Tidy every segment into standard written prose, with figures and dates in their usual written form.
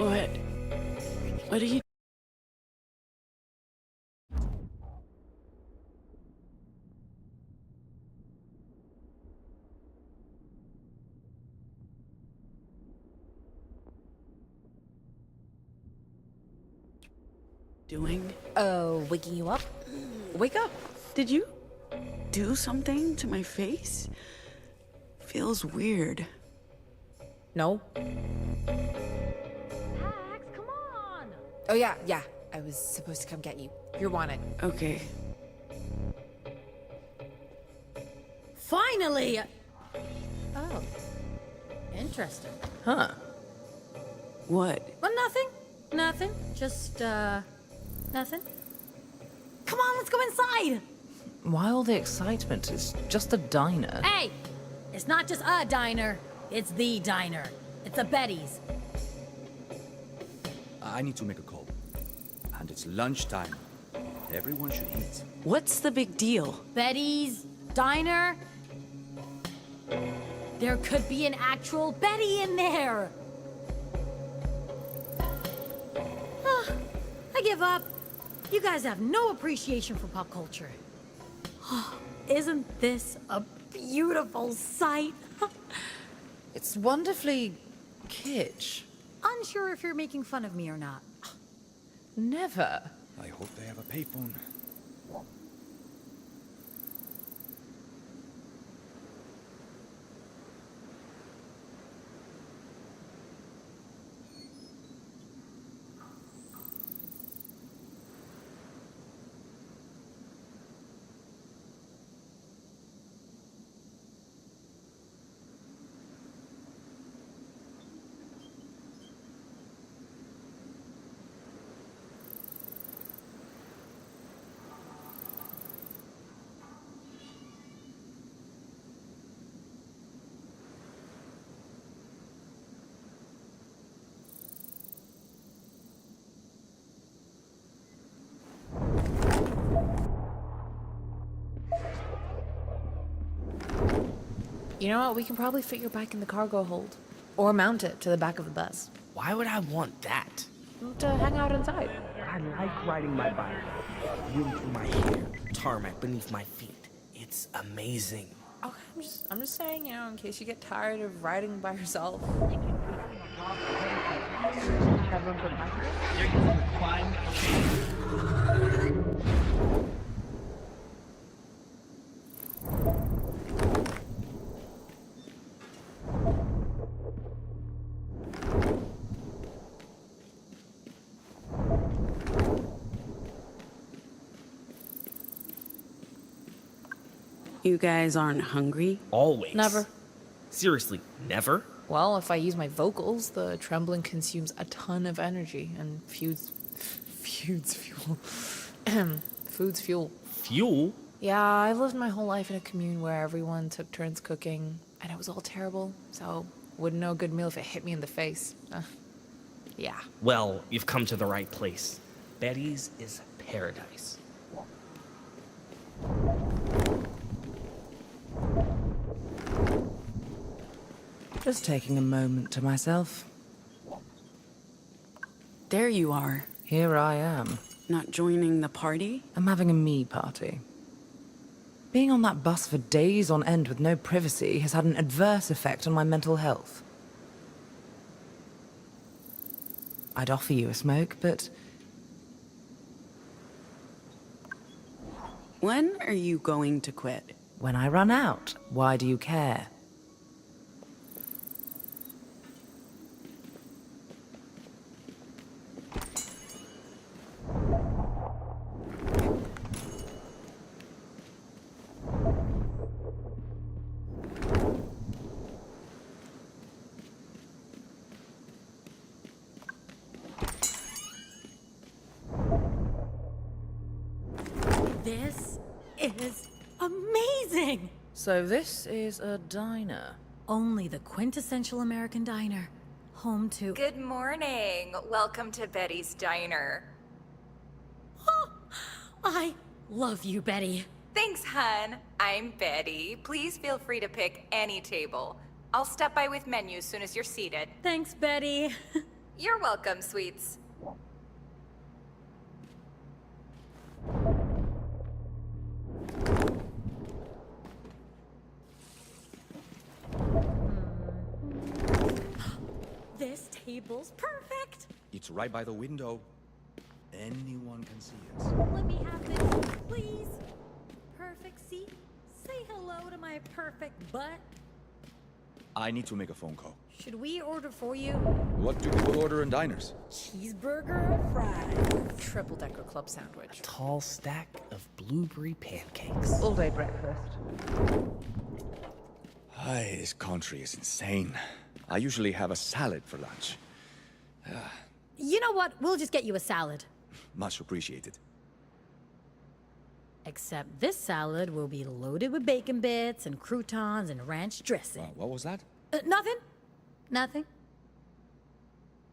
What? What are you... doing? Waking you up? Wake up! Did you do something to my face? Feels weird. No. Max, come on! Oh yeah. I was supposed to come get you. You're wanted. Okay. Finally! Oh. Interesting. Huh. What? Well, nothing. Nothing. Just, nothing. Come on, let's go inside! Why all the excitement? It's just a diner. Hey! It's not just a diner. It's the diner. It's a Betty's. I need to make a call. And it's lunchtime. Everyone should eat. What's the big deal? Betty's diner? There could be an actual Betty in there! Ah, I give up. You guys have no appreciation for pop culture. Isn't this a beautiful sight? It's wonderfully kitsch. Unsure if you're making fun of me or not. Never. I hope they have a payphone. You know what? We can probably fit your bike in the cargo hold. Or mount it to the back of the bus. Why would I want that? To hang out inside. I like riding my bike. Wind through my hair, tarmac beneath my feet. It's amazing. Okay, I'm just saying, you know, in case you get tired of riding by yourself. You guys aren't hungry? Always. Never. Seriously, never? Well, if I use my vocals, the trembling consumes a ton of energy and feuds fuel. Foods fuel. Fuel? Yeah, I've lived my whole life in a commune where everyone took turns cooking, and it was all terrible, so wouldn't know a good meal if it hit me in the face. Yeah. Well, you've come to the right place. Betty's is paradise. Just taking a moment to myself. There you are. Here I am. Not joining the party? I'm having a me party. Being on that bus for days on end with no privacy has had an adverse effect on my mental health. I'd offer you a smoke, but... When are you going to quit? when I run out, why do you care? This is amazing! So this is a diner. Only the quintessential American diner. Home to... Good morning. Welcome to Betty's Diner. Oh, I love you, Betty. Thanks, hun. I'm Betty. Please feel free to pick any table. I'll stop by with menus soon as you're seated. Thanks, Betty. You're welcome, sweets. This table's perfect. It's right by the window. Anyone can see it. Let me have this, please. Perfect seat. Say hello to my perfect butt. I need to make a phone call. Should we order for you? What do people order in diners? Cheeseburger and fries. Triple-decker club sandwich. Tall stack of blueberry pancakes. All-day breakfast. Ay, this country is insane. I usually have a salad for lunch. You know what? We'll just get you a salad. Much appreciated. Except this salad will be loaded with bacon bits and croutons and ranch dressing. What was that? Nothing. Nothing.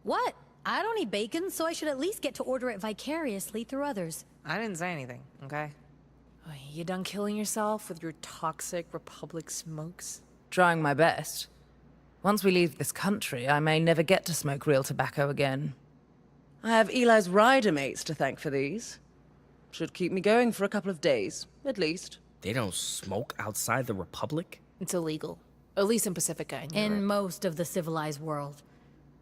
What? I don't eat bacon, so I should at least get to order it vicariously through others. I didn't say anything, okay? Oh, you done killing yourself with your toxic Republic smokes? Trying my best. Once we leave this country, I may never get to smoke real tobacco again. I have Eli's rider mates to thank for these. Should keep me going for a couple of days, at least. They don't smoke outside the Republic? It's illegal. At least in Pacifica and Europe. In most of the civilized world.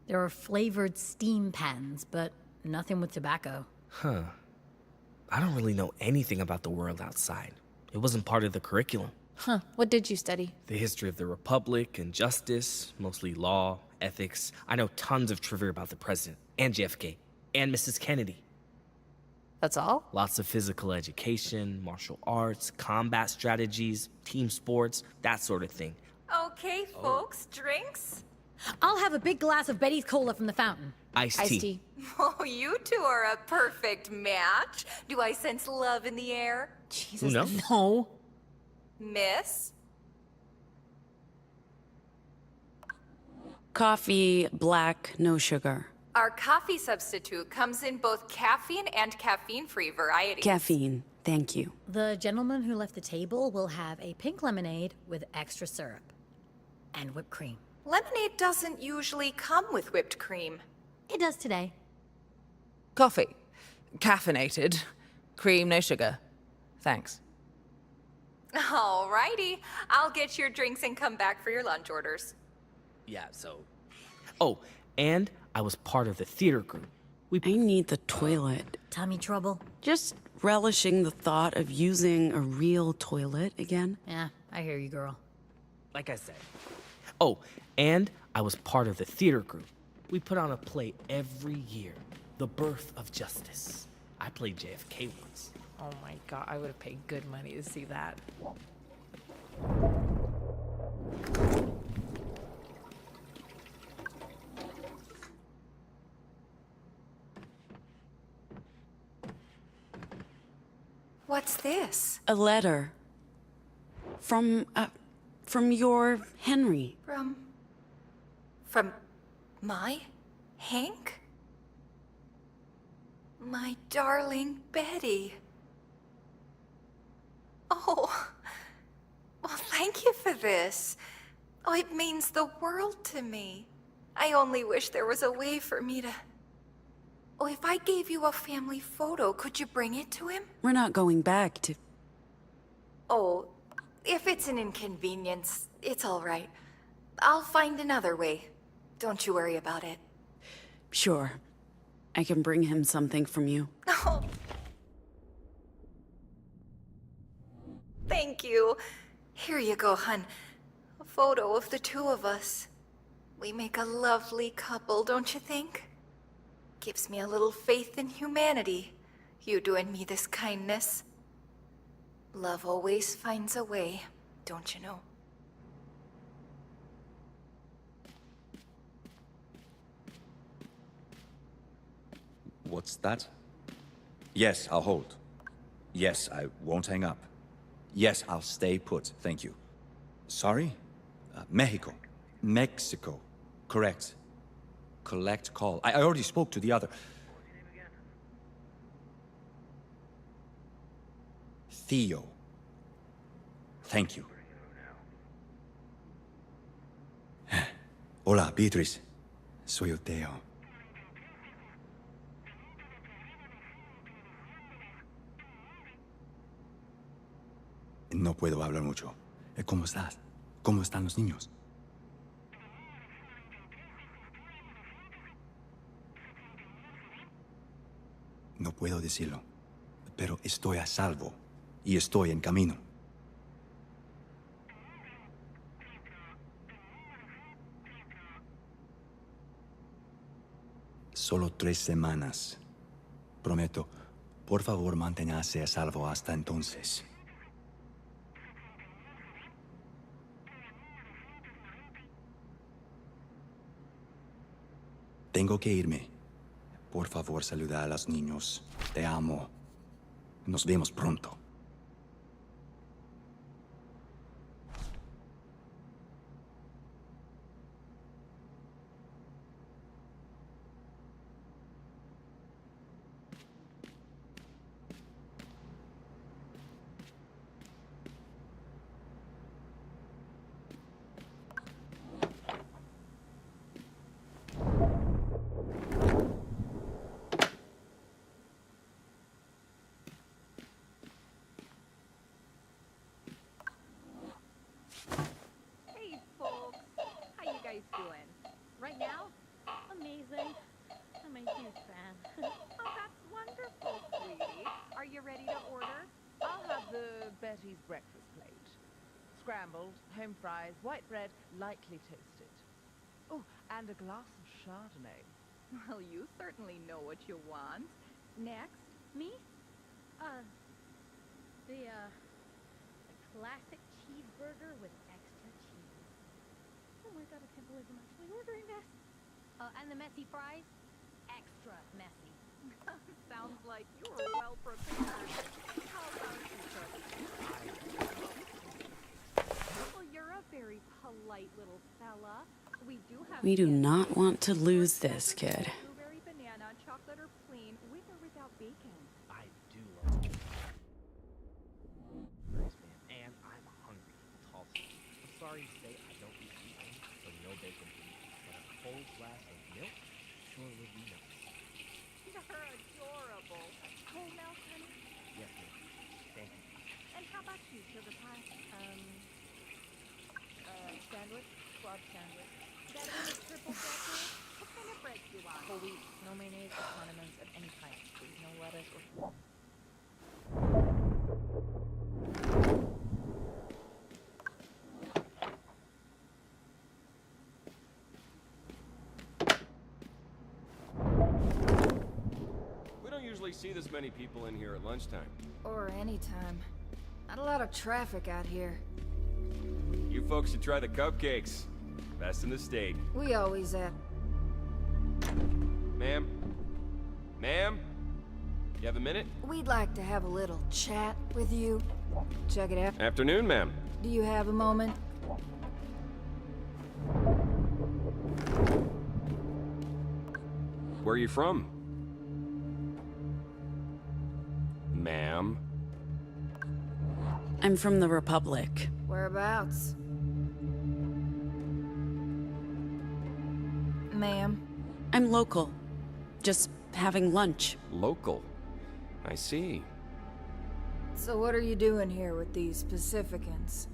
There are flavored steam pans, but nothing with tobacco. Huh. I don't really know anything about the world outside. It wasn't part of the curriculum. Huh, what did you study? The history of the Republic and justice, mostly law, ethics. I know tons of trivia about the president, and JFK, and Mrs. Kennedy. That's all? Lots of physical education, martial arts, combat strategies, team sports, that sort of thing. Okay, folks, drinks? I'll have a big glass of Betty's Cola from the fountain. Iced Iced tea. tea. Oh, you two are a perfect match. Do I sense love in the air? Jesus, No. no. Miss? Coffee, black, no sugar. Our coffee substitute comes in both caffeine and caffeine-free varieties. Caffeine, thank you. The gentleman who left the table will have a pink lemonade with extra syrup. And whipped cream. Lemonade doesn't usually come with whipped cream. It does today. Coffee. Caffeinated. Cream, no sugar. Thanks. Alrighty. I'll get your drinks and come back for your lunch orders. Yeah, so... Oh, and I was part of the theater group. I need the toilet. Tummy trouble? Just relishing the thought of using a real toilet again. Yeah, I hear you, girl. Like I said. Oh, and I was part of the theater group. We put on a play every year. The Birth of Justice. I played JFK once. Oh my god, I would have paid good money to see that. What's this? A letter. From your Henry. From my Hank? My darling Betty. Oh, well, thank you for this. Oh, it means the world to me. I only wish there was a way for me to... Oh, if I gave you a family photo, could you bring it to him? We're not going back to... Oh, if it's an inconvenience, it's all right. I'll find another way. Don't you worry about it. Sure. I can bring him something from you. Oh. Thank you. Here you go, hun. A photo of the two of us. We make a lovely couple, don't you think? Gives me a little faith in humanity, you doing me this kindness. Love always finds a way, don't you know? What's that? Yes, I'll hold. Yes, I won't hang up. Yes, I'll stay put, thank you. Sorry? Mexico. Mexico. Correct. Collect call. I already spoke to the other. Theo. Thank you. Hola, Beatrice. Soy yo, Theo. No puedo hablar mucho. ¿Cómo estás? ¿Cómo están los niños? No puedo decirlo, pero estoy a salvo y estoy en camino. Solo 3 semanas. Prometo, por favor, manténgase a salvo hasta entonces. Tengo que irme. Por favor, saluda a los niños. Te amo. Nos vemos pronto. Hey, folks. How you guys doing? Right now, amazing. I'm a huge fan. Oh, that's wonderful, sweetie. Are you ready to order? I'll have the Betty's breakfast plate. Scrambled, home fries, white bread, lightly toasted. Oh, and a glass of Chardonnay. Well, you certainly know what you want. Next? Me? The classic cheeseburger with extra cheese. Oh my god, I can't believe I'm actually ordering this. And the messy fries? Extra messy. Sounds like you're well prepared. How about you, Cook? Well, you're a very polite little fella. We do not want to lose this kid. Blueberry banana, chocolate or plain, with or without bacon. I do love it. And I'm hungry. Also, I'm sorry to say I don't eat bacon, so no bacon please. But a cold glass of milk sure would be nice. You're adorable. Whole milk, honey? Yes, ma'am. Thank you. And how about you, sugar pie? Sandwich? Club sandwich. That is triple decker? What kind of bread do you want? Whole wheat, no mayonnaise or condiments of any kind, please. No lettuce or... We don't usually see this many people in here at lunchtime. Or anytime. Not a lot of traffic out here. You folks should try the cupcakes. Best in the state. We always Ma'am? Ma'am? You have a minute? We'd like to have a little chat with you. Check it out. Afternoon, ma'am. Do you have a moment? Where are you from? Ma'am? I'm from the Republic. Whereabouts? Ma'am? I'm local. Just having lunch. Local. I see. So what are you doing here with these Pacificans?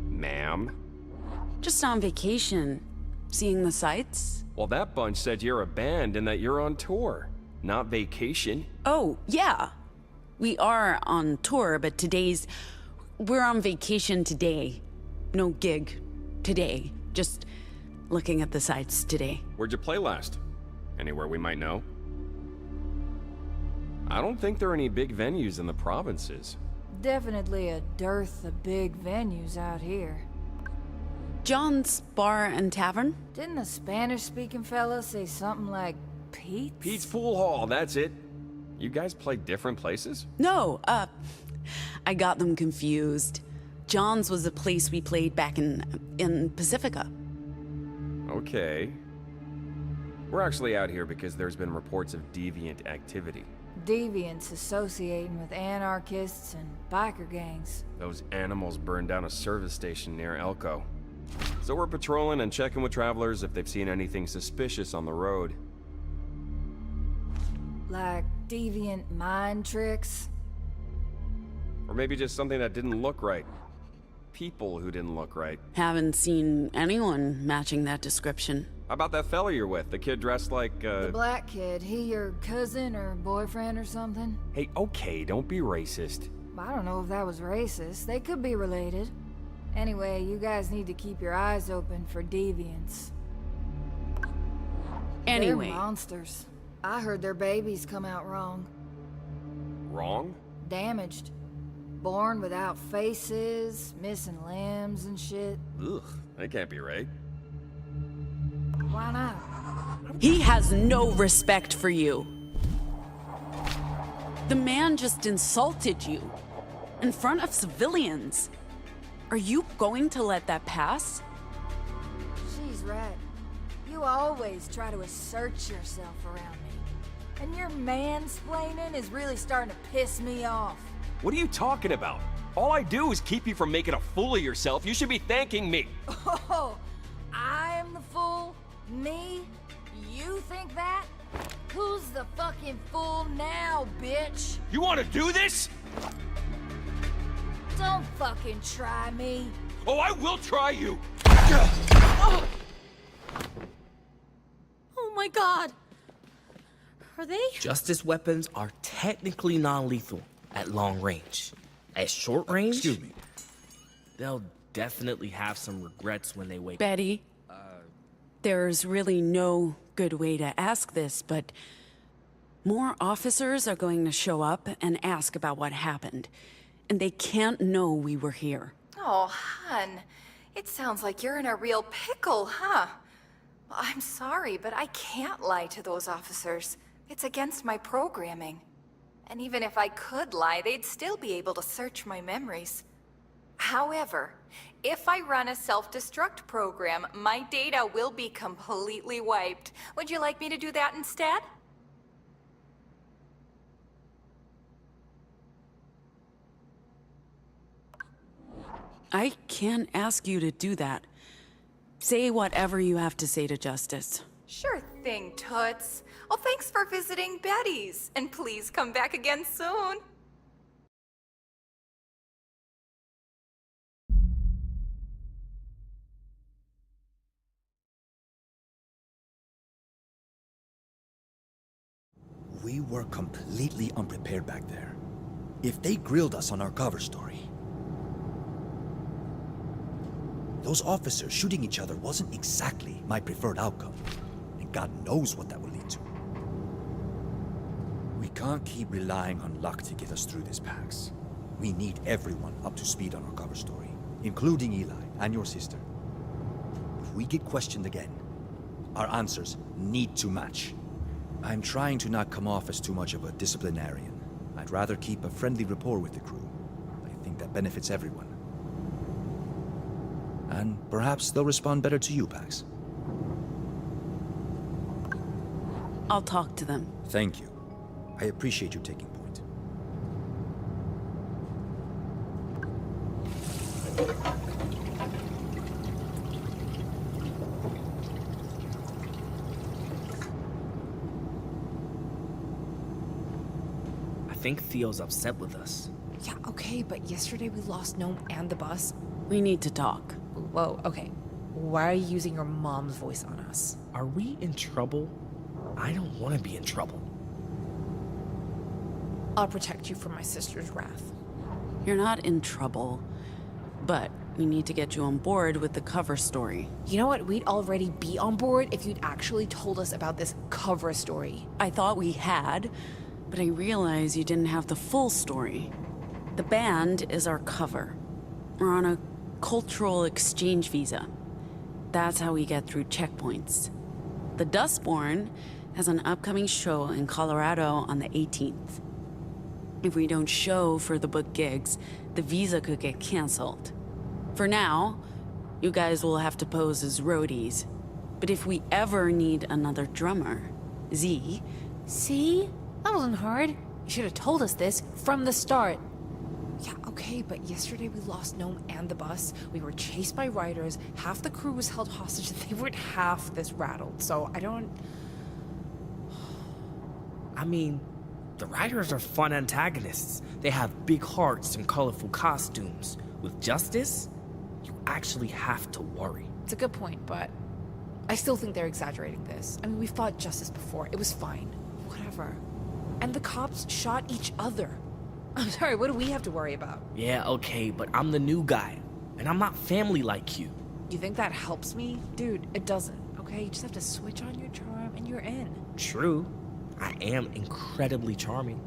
Ma'am? Just on vacation. Seeing the sights. Well, that bunch said you're a band and that you're on tour, not vacation. Oh, yeah. We are on tour, but we're on vacation today. No gig today. Just looking at the sights today. Where'd you play last? Anywhere we might know? I don't think there are any big venues in the provinces. Definitely a dearth of big venues out here. John's Bar and Tavern? Didn't the Spanish-speaking fella say something like Pete's? Pete's Pool Hall, that's it. You guys play different places? No, I got them confused. John's was the place we played back in Pacifica. Okay. We're actually out here because there's been reports of deviant activity. Deviants associating with anarchists and biker gangs. Those animals burned down a service station near Elko. So we're patrolling and checking with travelers if they've seen anything suspicious on the road. Like deviant mind tricks? Or maybe just something that didn't look right. People who didn't look right. Haven't seen anyone matching that description. How about that fella you're with? The kid dressed like, The black kid, he your cousin or boyfriend or something? Hey, okay, don't be racist. I don't know if that was racist. They could be related. Anyway, you guys need to keep your eyes open for deviants. Anyway. They're monsters. I heard their babies come out wrong. Wrong? Damaged. Born without faces, missing limbs and shit. Ugh, that can't be right. Why not? He has no respect for you. The man just insulted you in front of civilians. Are you going to let that pass? She's right. You always try to assert yourself around me. And your mansplaining is really starting to piss me off. What are you talking about? All I do is keep you from making a fool of yourself. You should be thanking me. Oh, I'm the fool? Me? You think that? Who's the fucking fool now, bitch? You want to do this? Don't fucking try me. Oh, I will try you. Oh my god! Are they? Justice weapons are technically non-lethal at long range. At short range, Excuse me. they'll definitely have some regrets when they wake up. Betty, there's really no good way to ask this, but more officers are going to show up and ask about what happened. And they can't know we were here. Oh, hun. It sounds like you're in a real pickle, huh? Well, I'm sorry, but I can't lie to those officers. It's against my programming. And even if I could lie, they'd still be able to search my memories. However, if I run a self-destruct program, my data will be completely wiped. Would you like me to do that instead? I can't ask you to do that. Say whatever you have to say to Justice. Sure thing, Toots. Well, thanks for visiting Betty's. And please come back again soon. We were completely unprepared back there. If they grilled us on our cover story... Those officers shooting each other wasn't exactly my preferred outcome. And God knows what that will lead to. We can't keep relying on luck to get us through this, Pax. We need everyone up to speed on our cover story, including Eli and your sister. If we get questioned again, our answers need to match. I'm trying to not come off as too much of a disciplinarian. I'd rather keep a friendly rapport with the crew. I think that benefits everyone. And perhaps they'll respond better to you, Pax. I'll talk to them. Thank you. I appreciate you taking point. I think Theo's upset with us. Yeah, okay, but yesterday we lost Gnome and the bus. We need to talk. Whoa, okay. Why are you using your mom's voice on us? Are we in trouble? I don't want to be in trouble. I'll protect you from my sister's wrath. You're not in trouble, but we need to get you on board with the cover story. You know what? We'd already be on board if you'd actually told us about this cover story. I thought we had, but I realized you didn't have the full story. The band is our cover. We're on a cultural exchange visa. That's how we get through checkpoints. The Dustborn has an upcoming show in Colorado on the 18th. If we don't show for the book gigs, the visa could get canceled. For now, you guys will have to pose as roadies. But if we ever need another drummer, Z... See? That wasn't hard. You should have told us this from the start. Yeah, okay, but yesterday we lost Gnome and the bus. We were chased by riders. Half the crew was held hostage. They weren't half this rattled, so I don't... I mean, The writers are fun antagonists. They have big hearts and colorful costumes. With Justice, you actually have to worry. It's a good point, but I still think they're exaggerating this. I mean, we've fought Justice before. It was fine. Whatever. And the cops shot each other. I'm sorry, what do we have to worry about? Yeah, okay, but I'm the new guy, and I'm not family like you. You think that helps me? Dude, it doesn't, okay? You just have to switch on your charm and you're in. True, I am incredibly charming.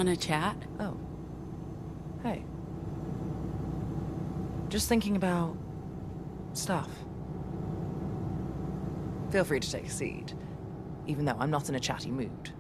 Wanna chat? Oh. Hey. Just thinking about stuff. Feel free to take a seat, even though I'm not in a chatty mood.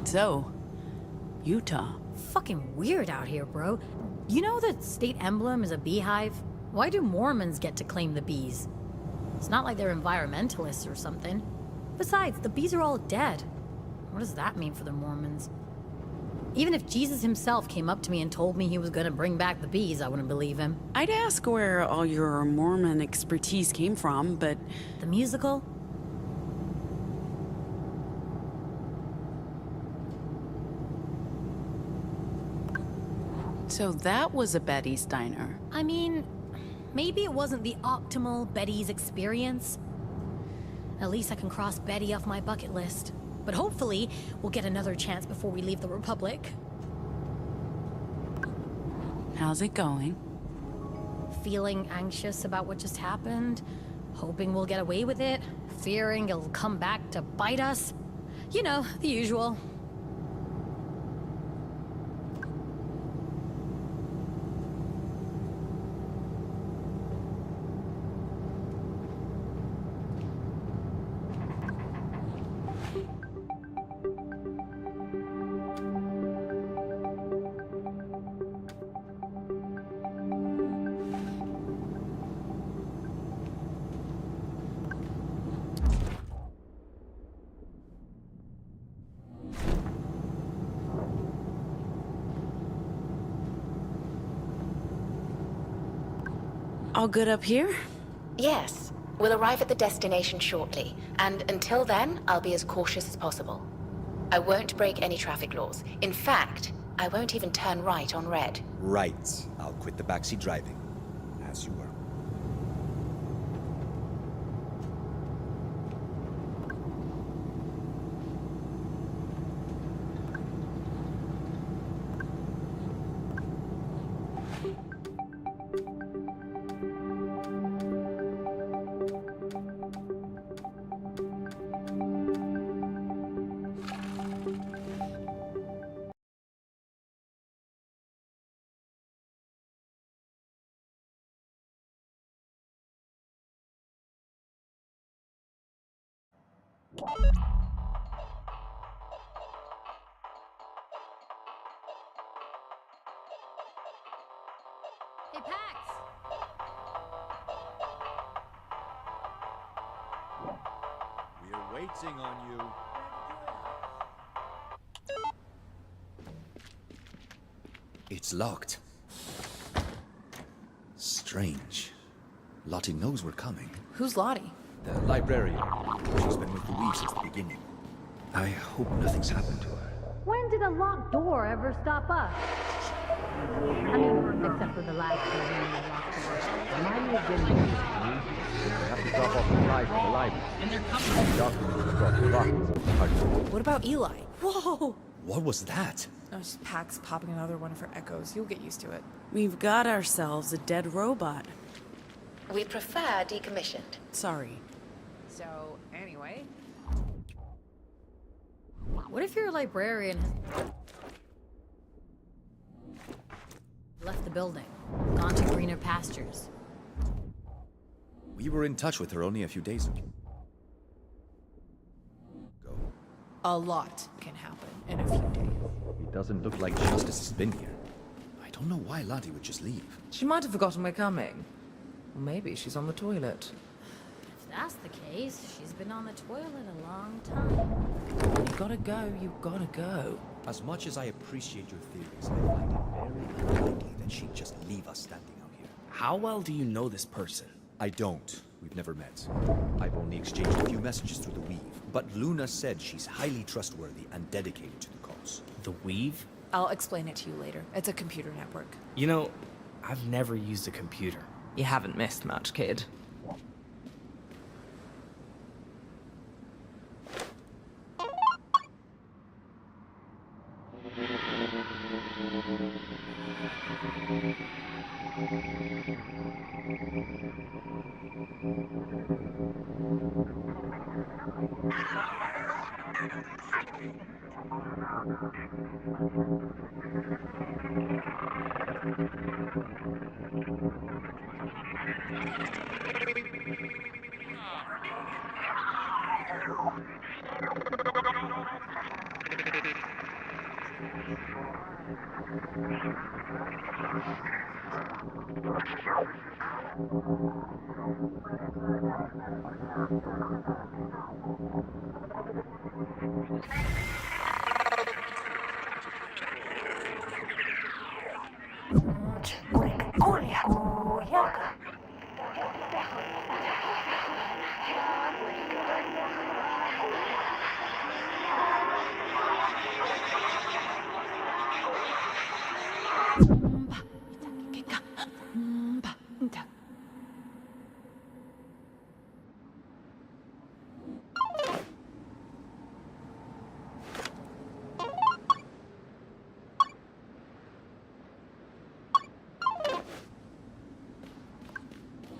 So, Utah. Fucking weird out here, bro. You know the state emblem is a beehive? Why do Mormons get to claim the bees? It's not like they're environmentalists or something. Besides, the bees are all dead. What does that mean for the Mormons? Even if Jesus himself came up to me and told me he was gonna bring back the bees, I wouldn't believe him. I'd ask where all your Mormon expertise came from, but The musical? so that was a Betty's diner. I mean, maybe it wasn't the optimal Betty's experience. At least I can cross Betty off my bucket list. But hopefully, we'll get another chance before we leave the Republic. How's it going? Feeling anxious about what just happened, hoping we'll get away with it, fearing it'll come back to bite us. You know, the usual. All good up here? Yes. We'll arrive at the destination shortly, and until then, I'll be as cautious as possible. I won't break any traffic laws. In fact, I won't even turn right on red. Right. I'll quit the backseat driving. As you were. Hey, Pax! We're waiting on you. It's locked. Strange. Lottie knows we're coming. Who's Lottie? The librarian. She's been with the Weave since the beginning. I hope nothing's happened to her. When did a locked door ever stop us? I mean, except for the last time we locked the door. Remind me again, please. We have to drop off the flies to the library. And they're coming. The doctor will drop the rockets. What about Eli? Whoa! What was that? Oh, it's just Pax popping another one of her echoes. You'll get used to it. We've got ourselves a dead robot. We prefer decommissioned. Sorry. So, anyway. What if your librarian left the building, gone to greener pastures? We were in touch with her only a few days ago. A lot can happen in a few days. It doesn't look like Justice has been here. I don't know why Lottie would just leave. She might have forgotten we're coming. Or maybe she's on the toilet. If that's the case, she's been on the toilet a long time. You gotta go, you gotta go. As much as I appreciate your theories, I find it very unlikely that she'd just leave us standing out here. How well do you know this person? I don't. We've never met. I've only exchanged a few messages through the Weave. But Luna said she's highly trustworthy and dedicated to the cause. The Weave? I'll explain it to you later. It's a computer network. You know, I've never used a computer. You haven't missed much, kid.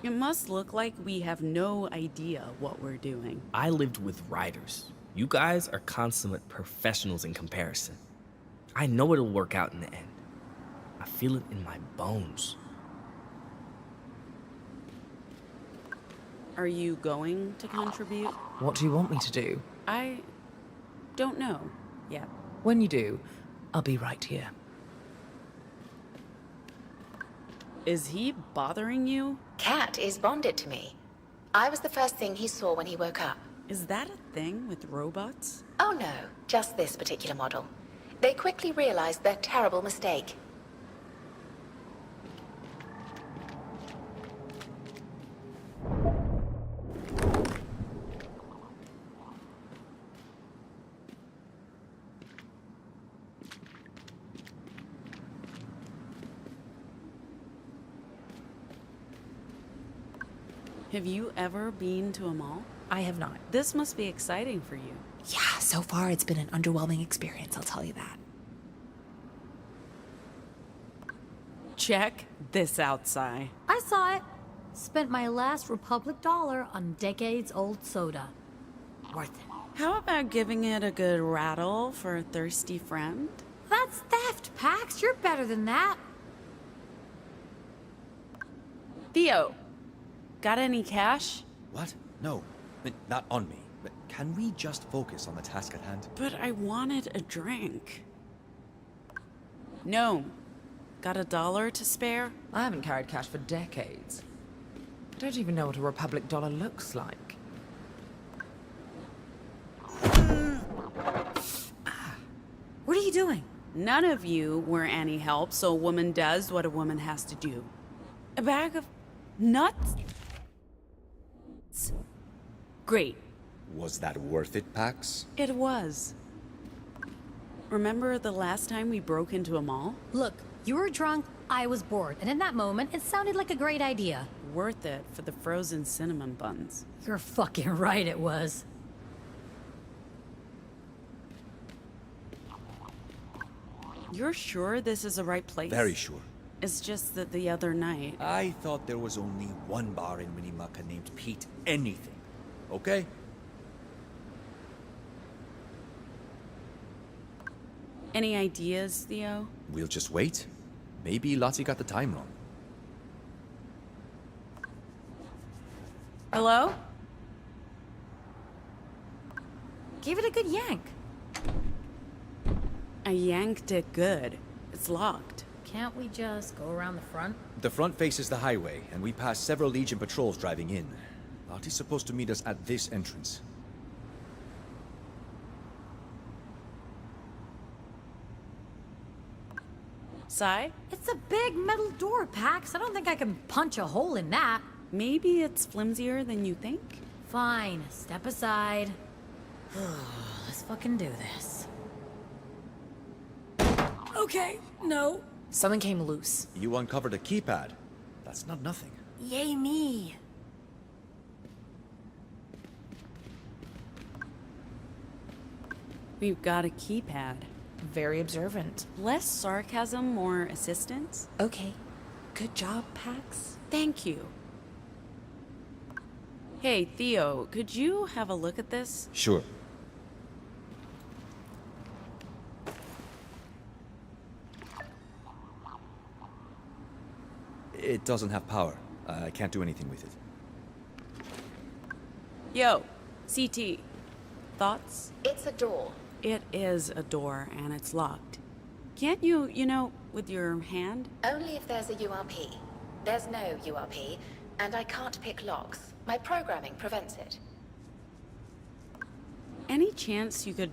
It must look like we have no idea what we're doing. I lived with writers. You guys are consummate professionals in comparison. I know it'll work out in the end. I feel it in my bones. Are you going to contribute? What do you want me to do? I don't know yet. When you do, I'll be right here. Is he bothering you? Cat is bonded to me. I was the first thing he saw when he woke up. Is that a thing with robots? Oh no, just this particular model. They quickly realized their terrible mistake. Have you ever been to a mall? I have not. This must be exciting for you. Yeah, so far it's been an underwhelming experience, I'll tell you that. Check this out, Sai. I saw it. Spent my last Republic dollar on decades-old soda. Worth it. How about giving it a good rattle for a thirsty friend? That's theft, Pax. You're better than that. Theo, got any cash? What? No. Not on me. Can we just focus on the task at hand? But I wanted a drink. No. Got $1 to spare? I haven't carried cash for decades. I don't even know what a Republic dollar looks like. What are you doing? None of you were any help, so a woman does what a woman has to do. A bag of nuts? Great. Was that worth it, Pax? It was. Remember the last time we broke into a mall? Look, you were drunk, I was bored, and in that moment, it sounded like a great idea. Worth it for the frozen cinnamon buns. You're fucking right it was. You're sure this is the right place? Very sure. It's just that the other night... I thought there was only one bar in Winnemucca named Pete Anything. Okay? Any ideas, Theo? We'll just wait. Maybe Lottie got the time wrong. Hello? Give it a good yank. I yanked it good. It's locked. Can't we just go around the front? The front faces the highway, and we pass several Legion patrols driving in. Lottie's supposed to meet us at this entrance. Sai? It's a big metal door, Pax. I don't think I can punch a hole in that. Maybe it's flimsier than you think? Fine, step aside. Let's fucking do this. Okay, no. Something came loose. You uncovered a keypad. That's not nothing. Yay me. We've got a keypad. Very observant. Less sarcasm, more assistance? Okay. Good job, Pax. Thank you. Hey, Theo, could you have a look at this? Sure. It doesn't have power. I can't do anything with it. Yo, CT. Thoughts? It's a door. It is a door, and it's locked. Can't you, with your hand? Only if there's a URP. There's no URP, and I can't pick locks. My programming prevents it. Any chance you could,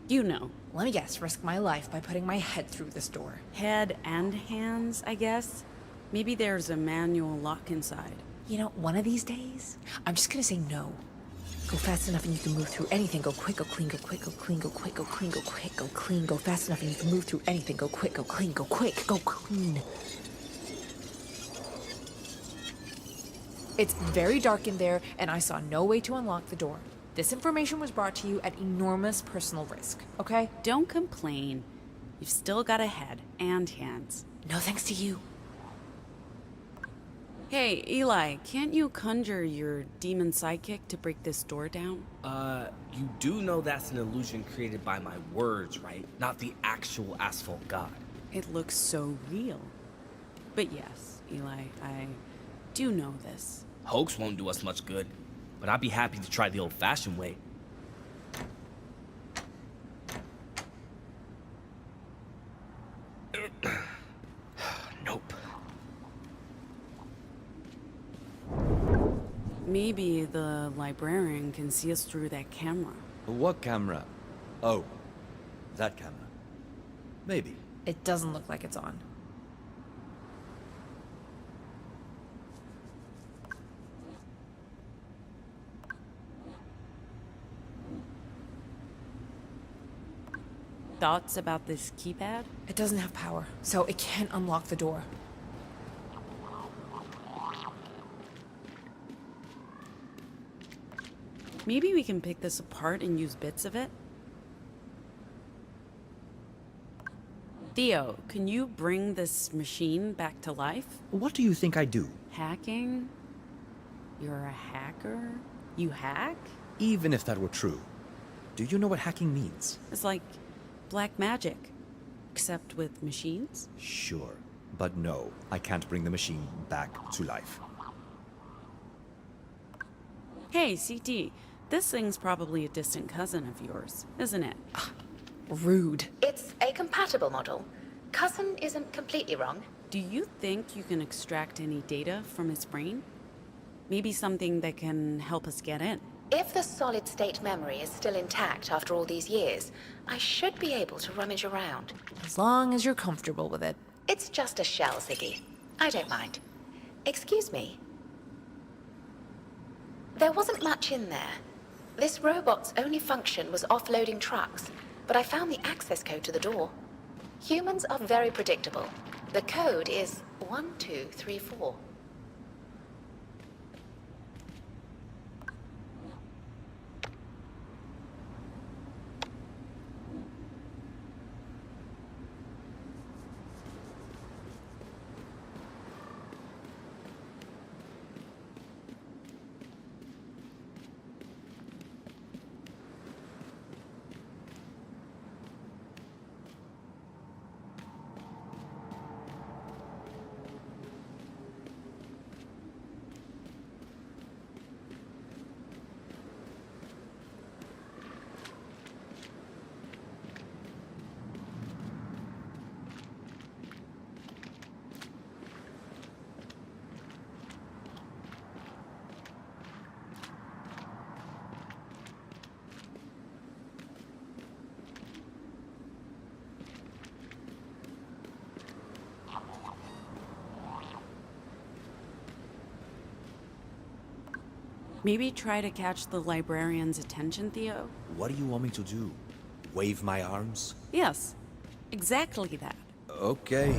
Let me guess, risk my life by putting my head through this door. head and hands, I guess? Maybe there's a manual lock inside. You know, one of these days, I'm just gonna say no. Go fast enough and you can move through anything. Go quick, go clean, go quick, go clean, go quick, go clean, go quick, go clean. Go fast enough and you can move through anything. Go quick, go clean, go quick, go clean. It's very dark in there, and I saw no way to unlock the door. This information was brought to you at enormous personal risk, okay? Don't complain. You've still got a head and hands. No thanks to you. Hey, Eli, can't you conjure your demon sidekick to break this door down? You do know that's an illusion created by my words, right? Not the actual asphalt god. It looks so real. But yes, Eli, I do know this. Hoax won't do us much good, but I'd be happy to try the old-fashioned way. Nope. Maybe the librarian can see us through that camera. What camera? Oh, that camera. Maybe. It doesn't look like it's on. Thoughts about this keypad? It doesn't have power, so it can't unlock the door. Maybe we can pick this apart and use bits of it? Theo, can you bring this machine back to life? What do you think I do? Hacking? You're a hacker? You hack? Even if that were true, do you know what hacking means? It's like black magic, except with machines? Sure, but no, I can't bring the machine back to life. Hey, CT, This thing's probably a distant cousin of yours, isn't it? Rude. It's a compatible model. Cousin isn't completely wrong. Do you think you can extract any data from its brain? Maybe something that can help us get in? If the solid-state memory is still intact after all these years, I should be able to rummage around. As long as you're comfortable with it. It's just a shell, Ziggy. I don't mind. Excuse me. There wasn't much in there. This robot's only function was offloading trucks, but I found the access code to the door. Humans are very predictable. The code is 1234. Maybe try to catch the librarian's attention, Theo? What do you want me to do? Wave my arms? Yes, exactly that. Okay.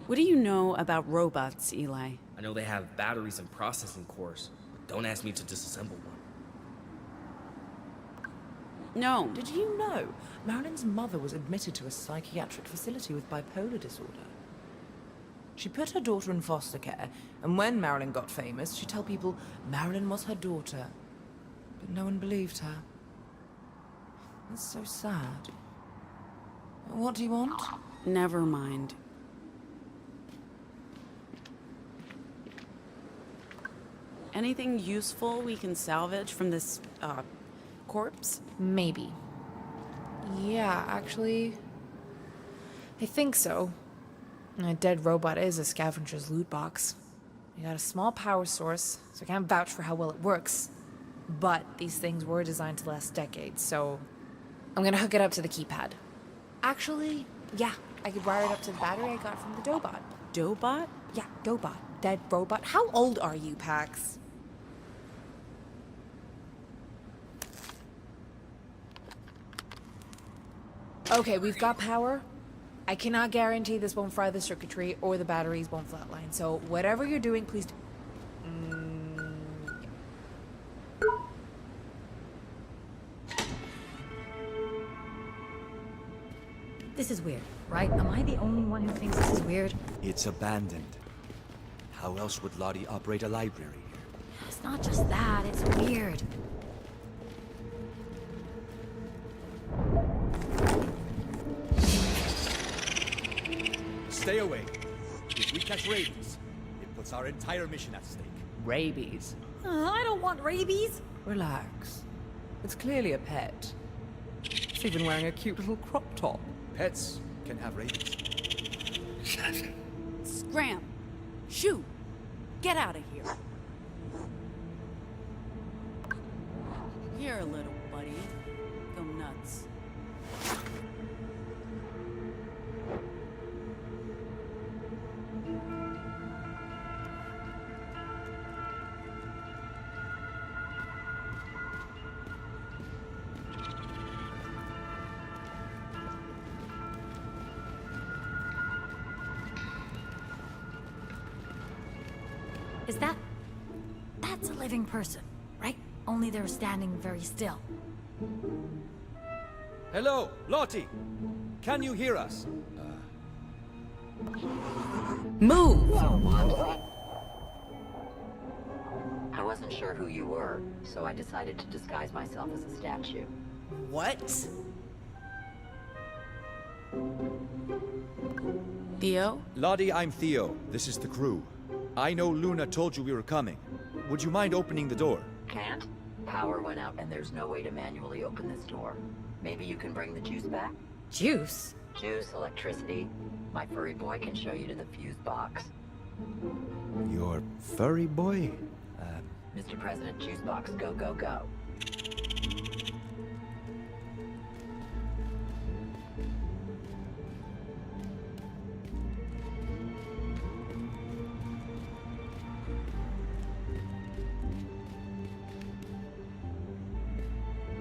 What do you know about robots, Eli? I know they have batteries and processing cores, but don't ask me to disassemble one. No. Did you know Marilyn's mother was admitted to a psychiatric facility with bipolar disorder? She put her daughter in foster care, and when Marilyn got famous, she'd tell people Marilyn was her daughter. But no one believed her. It's so sad. What do you want? Never mind. Anything useful we can salvage from this, corpse? Maybe. Yeah, actually, I think so. A dead robot is a scavenger's loot box. We got a small power source, so I can't vouch for how well it works. But these things were designed to last decades, so I'm gonna hook it up to the keypad. Actually, yeah, I could wire it up to the battery I got from the Dobot. Dobot? Yeah, Dobot. Dead robot. How old are you, Pax? Okay, we've got power. I cannot guarantee this won't fry the circuitry or the batteries won't flatline, so whatever you're doing, please do. This is weird, right? Am I the only one who thinks this is weird? It's abandoned. How else would Lottie operate a library here? It's not just that, it's weird. Stay away. If we catch rabies, it puts our entire mission at stake. Rabies. I don't want rabies. Relax. It's clearly a pet. It's even wearing a cute little crop top. Pets can have rabies. Scram! Shoot! Get out of here! Here, little buddy. Go nuts. Is that... That's a living person, right? Only they're standing very still. Hello, Lottie! Can you hear us? Move! wasn't sure who you were, so I decided to disguise myself as a statue. What? Theo? Lottie, I'm Theo. This is the crew. I know Luna told you we were coming. Would you mind opening the door? Can't? Power went out and there's no way to manually open this door. Maybe you can bring the juice back? Juice? Juice, electricity. My furry boy can show you to the fuse box. Your furry boy? Mr. President, juice box, go, go, go.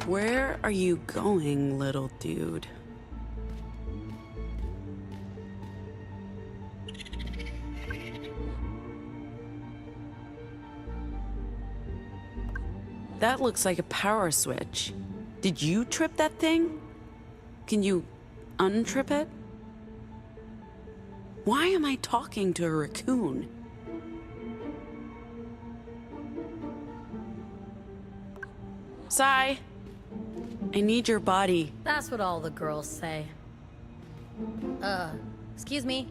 Where are you going, little dude? That looks like a power switch. Did you trip that thing? Can you untrip it? Why am I talking to a raccoon? Sai, I need your body. That's what all the girls say. Excuse me.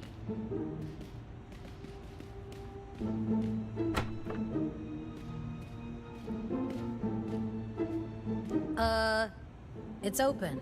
It's open.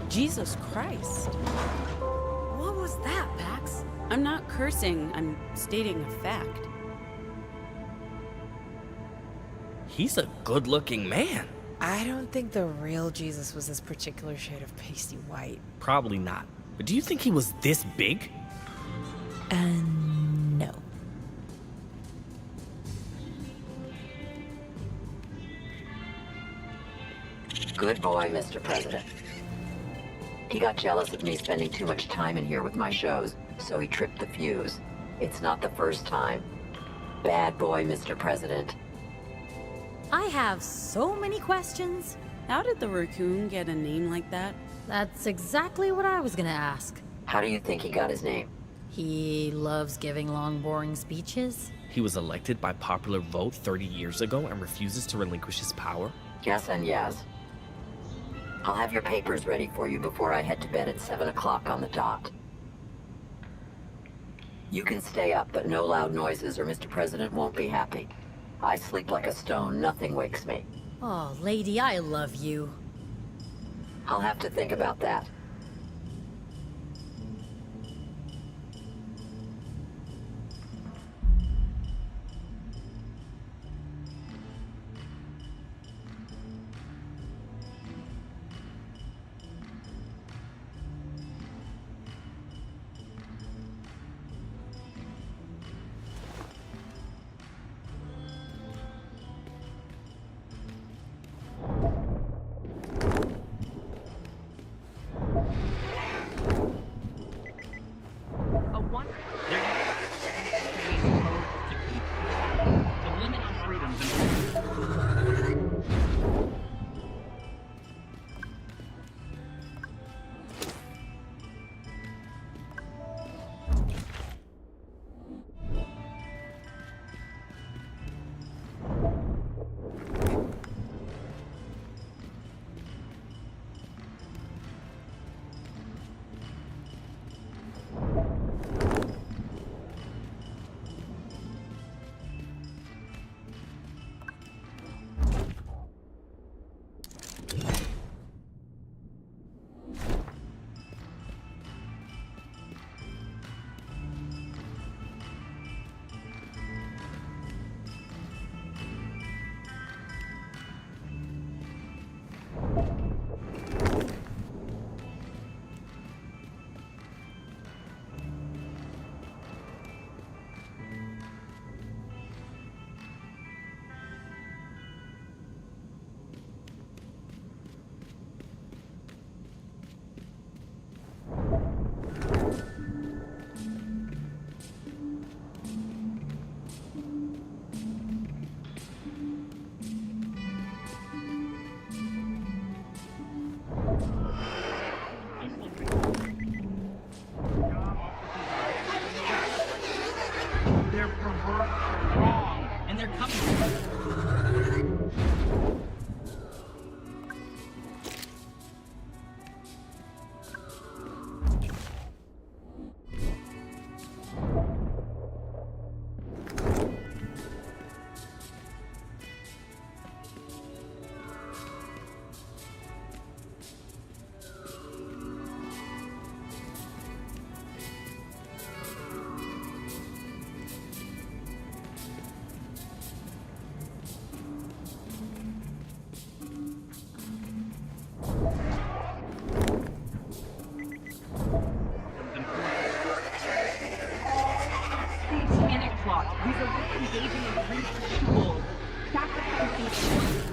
Jesus Christ. What was that, Pax? I'm not cursing, I'm stating a fact. He's a good-looking man. I don't think the real Jesus was this particular shade of pasty white. Probably not. But do you think he was this big? No. Good boy, Mr. President. He got jealous of me spending too much time in here with my shows, so he tripped the fuse. It's not the first time. Bad boy, Mr. President. I have so many questions. How did the raccoon get a name like that? That's exactly what I was gonna ask. How do you think he got his name? He loves giving long, boring speeches. He was elected by popular vote 30 years ago and refuses to relinquish his power? Yes and yes. I'll have your papers ready for you before I head to bed at 7 o'clock on the dot. You can stay up, but no loud noises or Mr. President won't be happy. I sleep like a stone, nothing wakes me. Oh, lady, I love you. I'll have to think about that. Wrong. And they're coming. These are engaging in rituals. Sacrificing.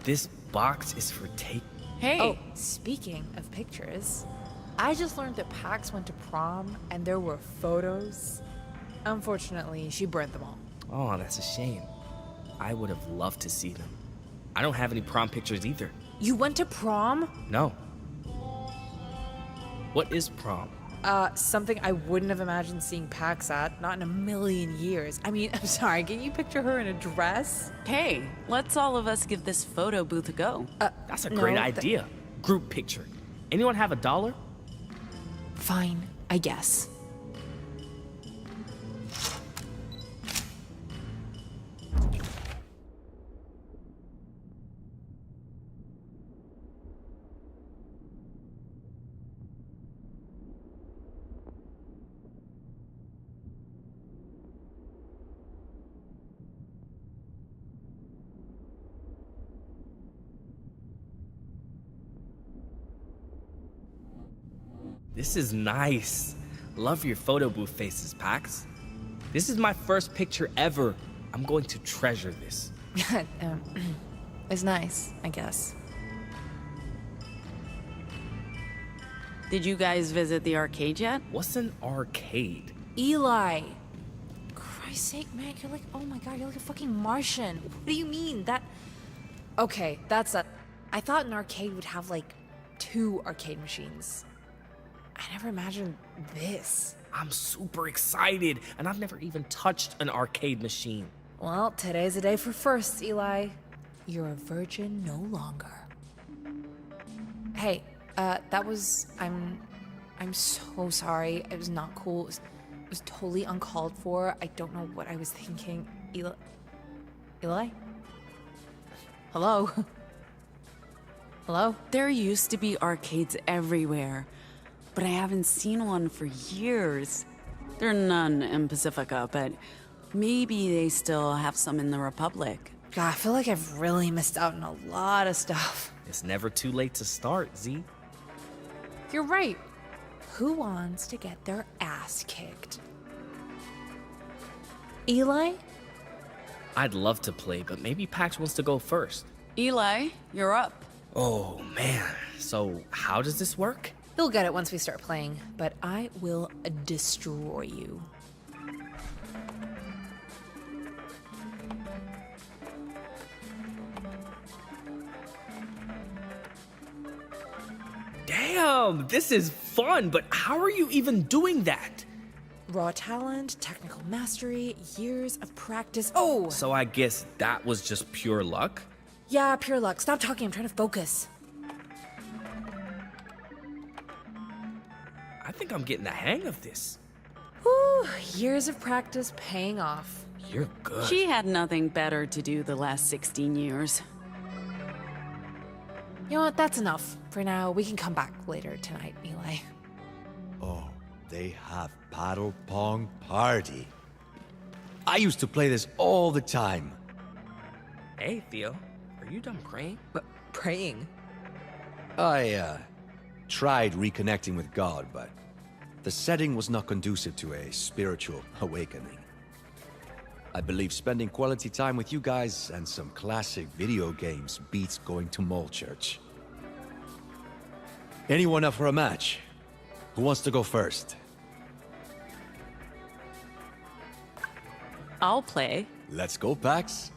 This box is for take. Hey! Oh, speaking of pictures, I just learned that Pax went to prom and there were photos. Unfortunately, she burned them all. Oh, that's a shame. I would have loved to see them. I don't have any prom pictures either. You went to prom? No. What is prom? Something I wouldn't have imagined seeing Pax at, not in a million years. I mean, I'm sorry, can you picture her in a dress? Hey, let's all of us give this photo booth a go. That's a great idea. Group picture. Anyone have $1? Fine, I guess. This is nice. Love your photo booth faces, Pax. This is my first picture ever. I'm going to treasure this. It's nice, I guess. Did you guys visit the arcade yet? What's an arcade? Eli! Christ's sake, man, you're like, oh my god, you're like a fucking Martian. What do you mean? Okay, that's a... I thought an arcade would have, like, 2 arcade machines. I never imagined this. I'm super excited, and I've never even touched an arcade machine. Well, today's a day for firsts, Eli. You're a virgin no longer. Hey, that was... I'm so sorry. It was not cool. It was totally uncalled for. I don't know what I was thinking. Eli? Hello? Hello? There used to be arcades everywhere, but I haven't seen one for years. There are none in Pacifica, but maybe they still have some in the Republic. God, I feel like I've really missed out on a lot of stuff. It's never too late to start, Z. You're right. Who wants to get their ass kicked? Eli? I'd love to play, but maybe Pax wants to go first. Eli, you're up. Oh, man. So, how does this work? You'll get it once we start playing, but I will destroy you. Damn, this is fun, but how are you even doing that? Raw talent, technical mastery, years of practice. Oh! So I guess that was just pure luck? Yeah, pure luck. Stop talking, I'm trying to focus. I think I'm getting the hang of this. Whew, years of practice paying off. You're good. She had nothing better to do the last 16 years. You know what, that's enough. For now, we can come back later tonight, Eli. Oh, they have paddle pong party. I used to play this all the time. Hey, Theo, are you done praying? Praying? I, tried reconnecting with God, but the setting was not conducive to a spiritual awakening. I believe spending quality time with you guys and some classic video games beats going to mall church. Anyone up for a match? Who wants to go first? I'll play. Let's go, Pax.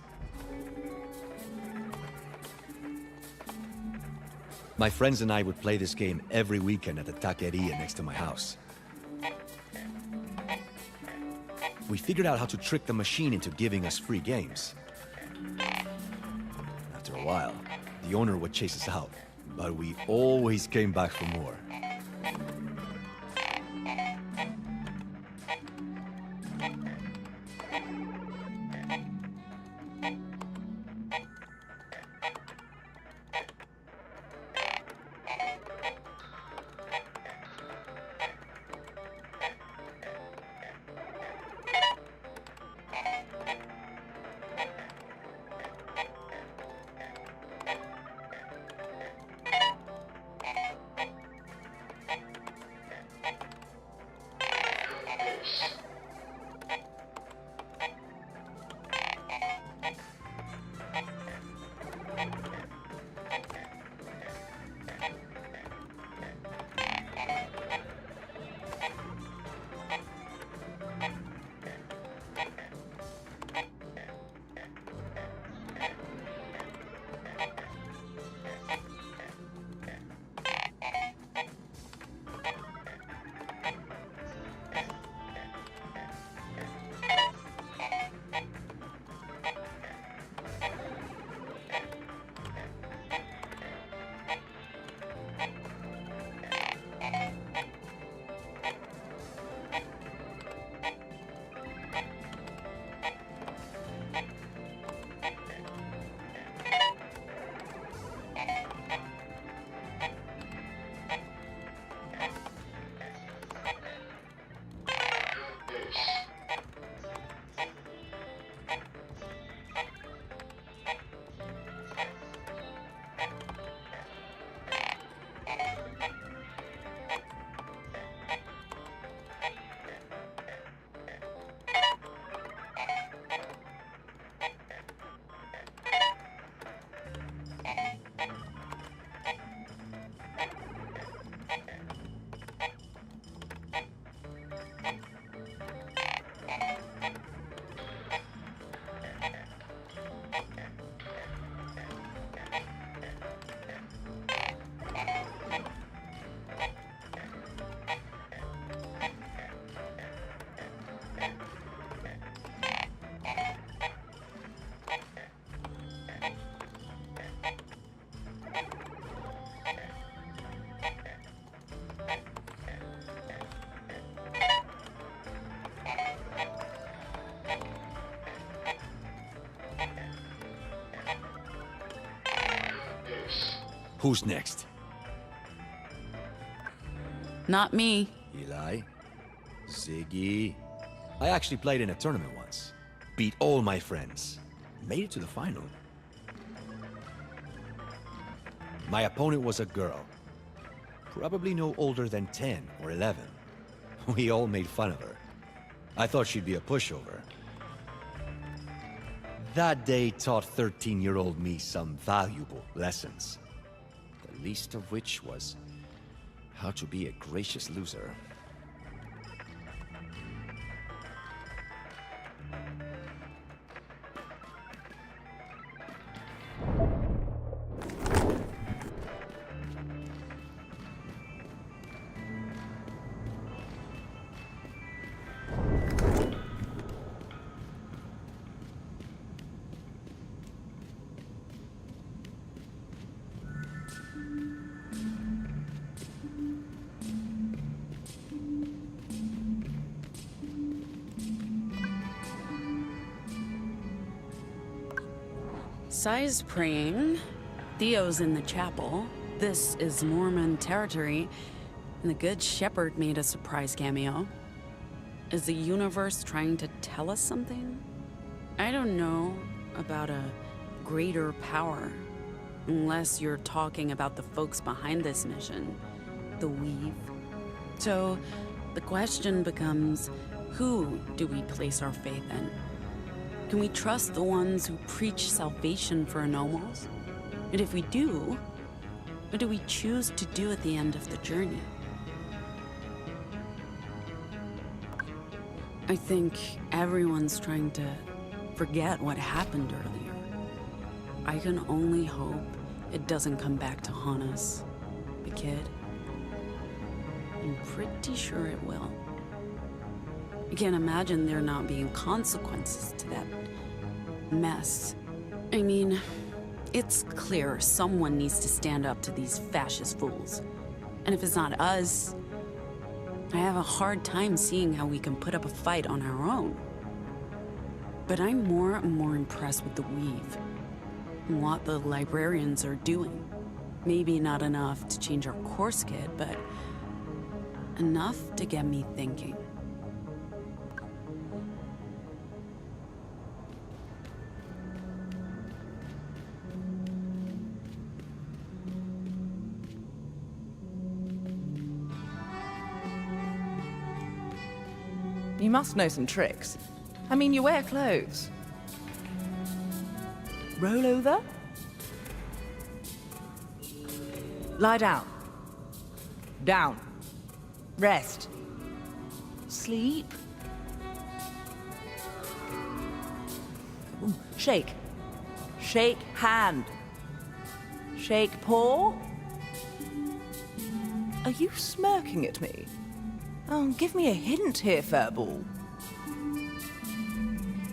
My friends and I would play this game every weekend at the taqueria next to my house. We figured out how to trick the machine into giving us free games. After a while, the owner would chase us out, but we always came back for more. Who's next? Not me. Eli? Ziggy? I actually played in a tournament once. Beat all my friends. Made it to the final. My opponent was a girl. Probably no older than 10 or 11. We all made fun of her. I thought she'd be a pushover. That day taught 13-year-old me some valuable lessons. The least of which was how to be a gracious loser. Sai's praying. Theo's in the chapel. This is Mormon territory. And the Good Shepherd made a surprise cameo. Is the universe trying to tell us something? I don't know about a greater power. Unless you're talking about the folks behind this mission. The Weave. So, the question becomes, who do we place our faith in? Can we trust the ones who preach salvation for anomals? And if we do, what do we choose to do at the end of the journey? I think everyone's trying to forget what happened earlier. I can only hope it doesn't come back to haunt us. The kid. I'm pretty sure it will. I can't imagine there not being consequences to that mess. I mean, it's clear someone needs to stand up to these fascist fools. And if it's not us, I have a hard time seeing how we can put up a fight on our own. But I'm more and more impressed with the Weave and what the librarians are doing. Maybe not enough to change our course, kid, but enough to get me thinking. You must know some tricks. I mean, you wear clothes. Roll over. Lie down. Down. Rest. Sleep. Ooh, shake. Shake hand. Shake paw. Are you smirking at me? Oh, give me a hint here, Furball.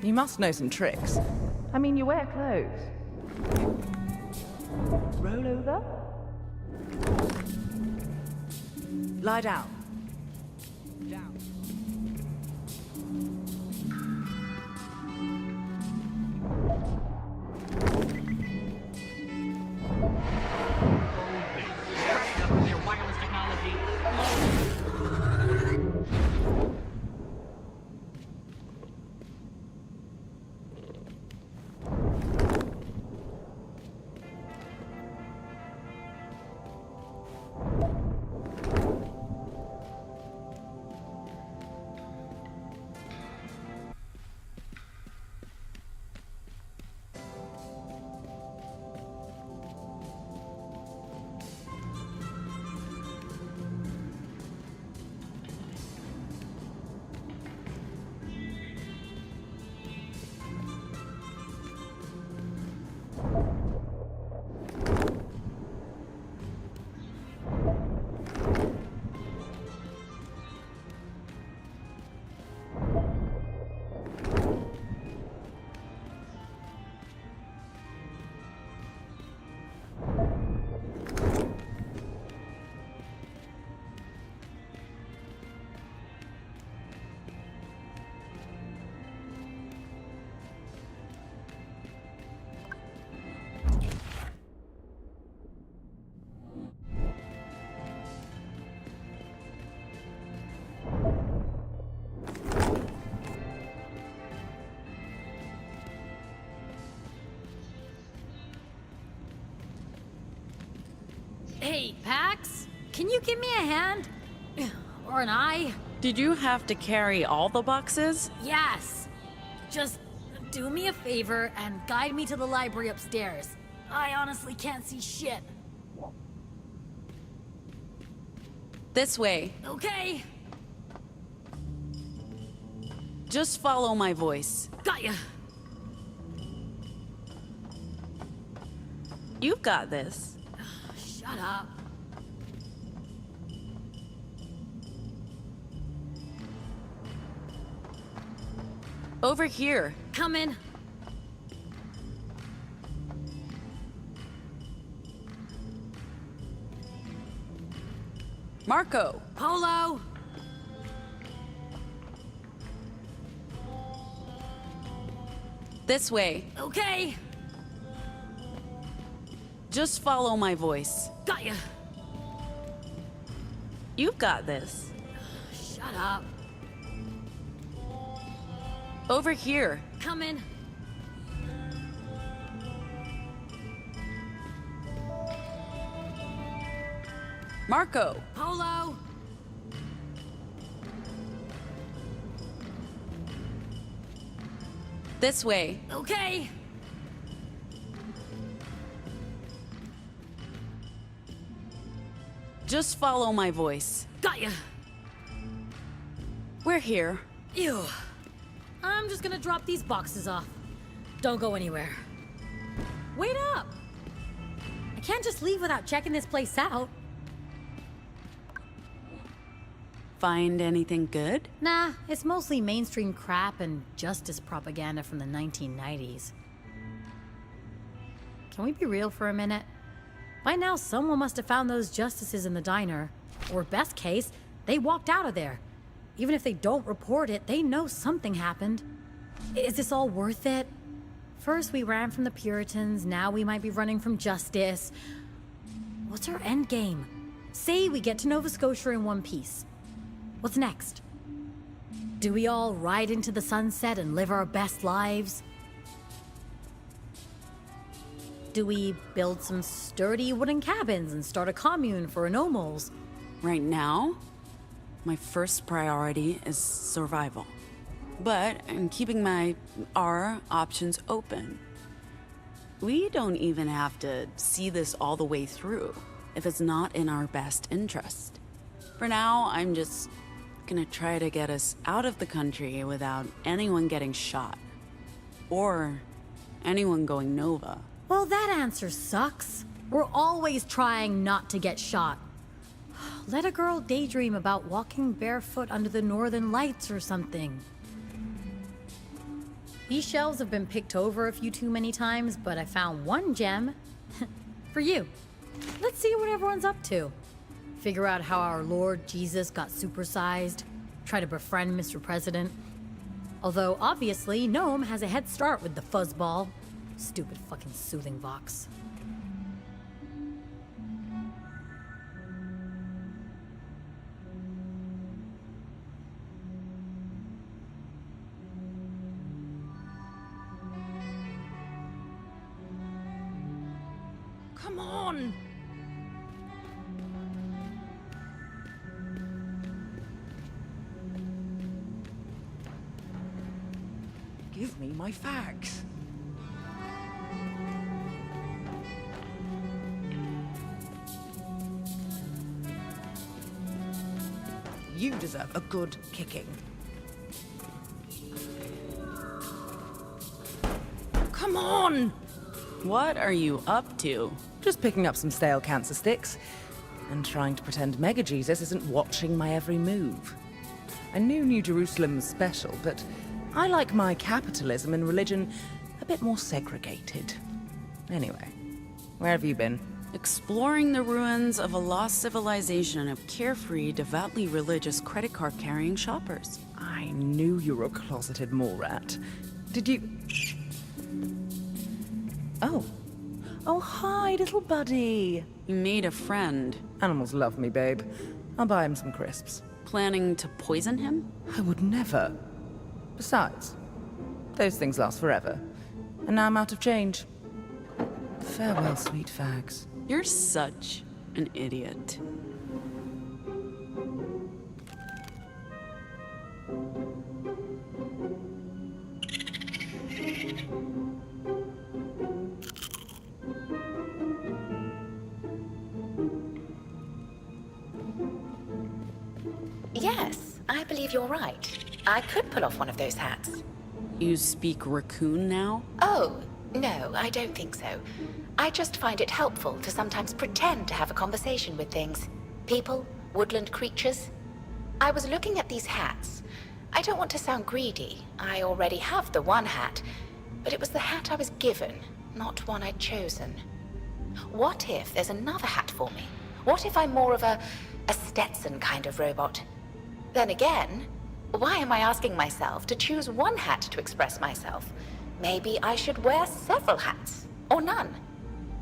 You must know some tricks. I mean, you wear clothes. Roll over. Lie down. Down. Their wireless technology. Hey, Pax, can you give me a hand? Or an eye? Did you have to carry all the boxes? Yes. Just do me a favor and guide me to the library upstairs. I honestly can't see shit. This way. Okay. Just follow my voice. Got ya. You've got this. Shut up. Over here. Come in. Marco. Polo. This way. Okay. Just follow my voice. Got ya. You've got this. Shut up. Over here. Come in. Marco. Polo. This way. Okay. Just follow my voice. Got ya. We're here. Ew. I'm just gonna drop these boxes off. Don't go anywhere. Wait up! I can't just leave without checking this place out. Find anything good? Nah, it's mostly mainstream crap and justice propaganda from the 1990s. Can we be real for a minute? By now, someone must have found those justices in the diner. Or best case, they walked out of there. Even if they don't report it, they know something happened. Is this all worth it? First we ran from the Puritans, now we might be running from justice. What's our end game? Say we get to Nova Scotia in one piece. What's next? Do we all ride into the sunset and live our best lives? Do we build some sturdy wooden cabins and start a commune for anomals? Right now, my first priority is survival. But I'm keeping our options open. We don't even have to see this all the way through if it's not in our best interest. For now, I'm just gonna try to get us out of the country without anyone getting shot. Or anyone going Nova. Well, that answer sucks. We're always trying not to get shot. Let a girl daydream about walking barefoot under the northern lights or something. These shelves have been picked over a few too many times, but I found one gem. For you. Let's see what everyone's up to. Figure out how our Lord Jesus got supersized. Try to befriend Mr. President. Although, obviously, Gnome has a head start with the fuzzball. Stupid fucking soothing box. Come on! Give me my facts. You deserve a good kicking. Come on! What are you up to? Just picking up some stale cancer sticks and trying to pretend Mega Jesus isn't watching my every move. I knew New Jerusalem was special, but I like my capitalism and religion a bit more segregated. Anyway, where have you been? Exploring the ruins of a lost civilization of carefree, devoutly religious credit card carrying shoppers. I knew you were a closeted mole rat. Did you... Oh. Oh, hi, little buddy. You made a friend. Animals love me, babe. I'll buy him some crisps. Planning to poison him? I would never. Besides, those things last forever. And now I'm out of change. Farewell, sweet fags. You're such An idiot. Yes, I believe you're right. I could pull off one of those hats. You speak raccoon now? Oh, no, I don't think so. I just find it helpful to sometimes pretend to have a conversation with things. People, woodland creatures. I was looking at these hats. I don't want to sound greedy. I already have the one hat, but it was the hat I was given, not one I'd chosen. What if there's another hat for me? What if I'm more of a Stetson kind of robot? Then again, why am I asking myself to choose one hat to express myself? Maybe I should wear several hats, or none.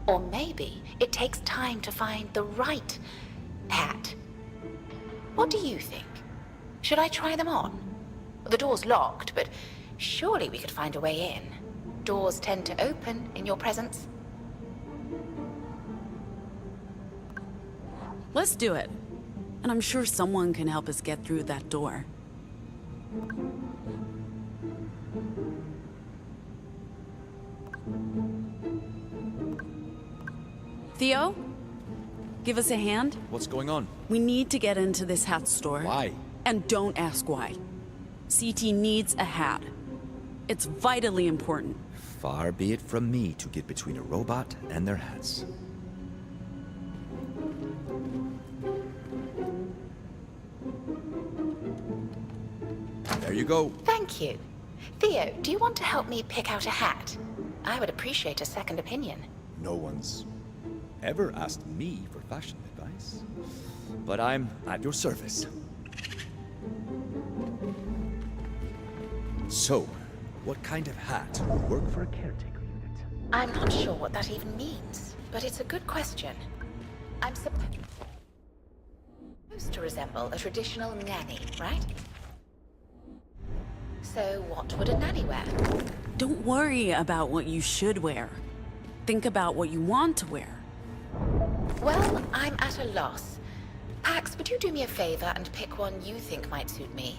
Or maybe it takes time to find the right hat. What do you think? Should I try them on? The door's locked, but surely we could find a way in. Doors tend to open in your presence. Let's do it. And I'm sure someone can help us get through that door. Theo? Give us a hand? What's going on? We need to get into this hat store. Why? And don't ask why. CT needs a hat. It's vitally important. Far be it from me to get between a robot and their hats. There you go. Thank you. Theo, do you want to help me pick out a hat? I would appreciate a second opinion. No one's ever asked me for fashion advice, but I'm at your service. So, what kind of hat would work for a caretaker unit? I'm not sure what that even means, but it's a good question. I'm supposed to resemble a traditional nanny, right? So what would a nanny wear? Don't worry about what you should wear. Think about what you want to wear. Well, I'm at a loss. Pax, would you do me a favor and pick one you think might suit me?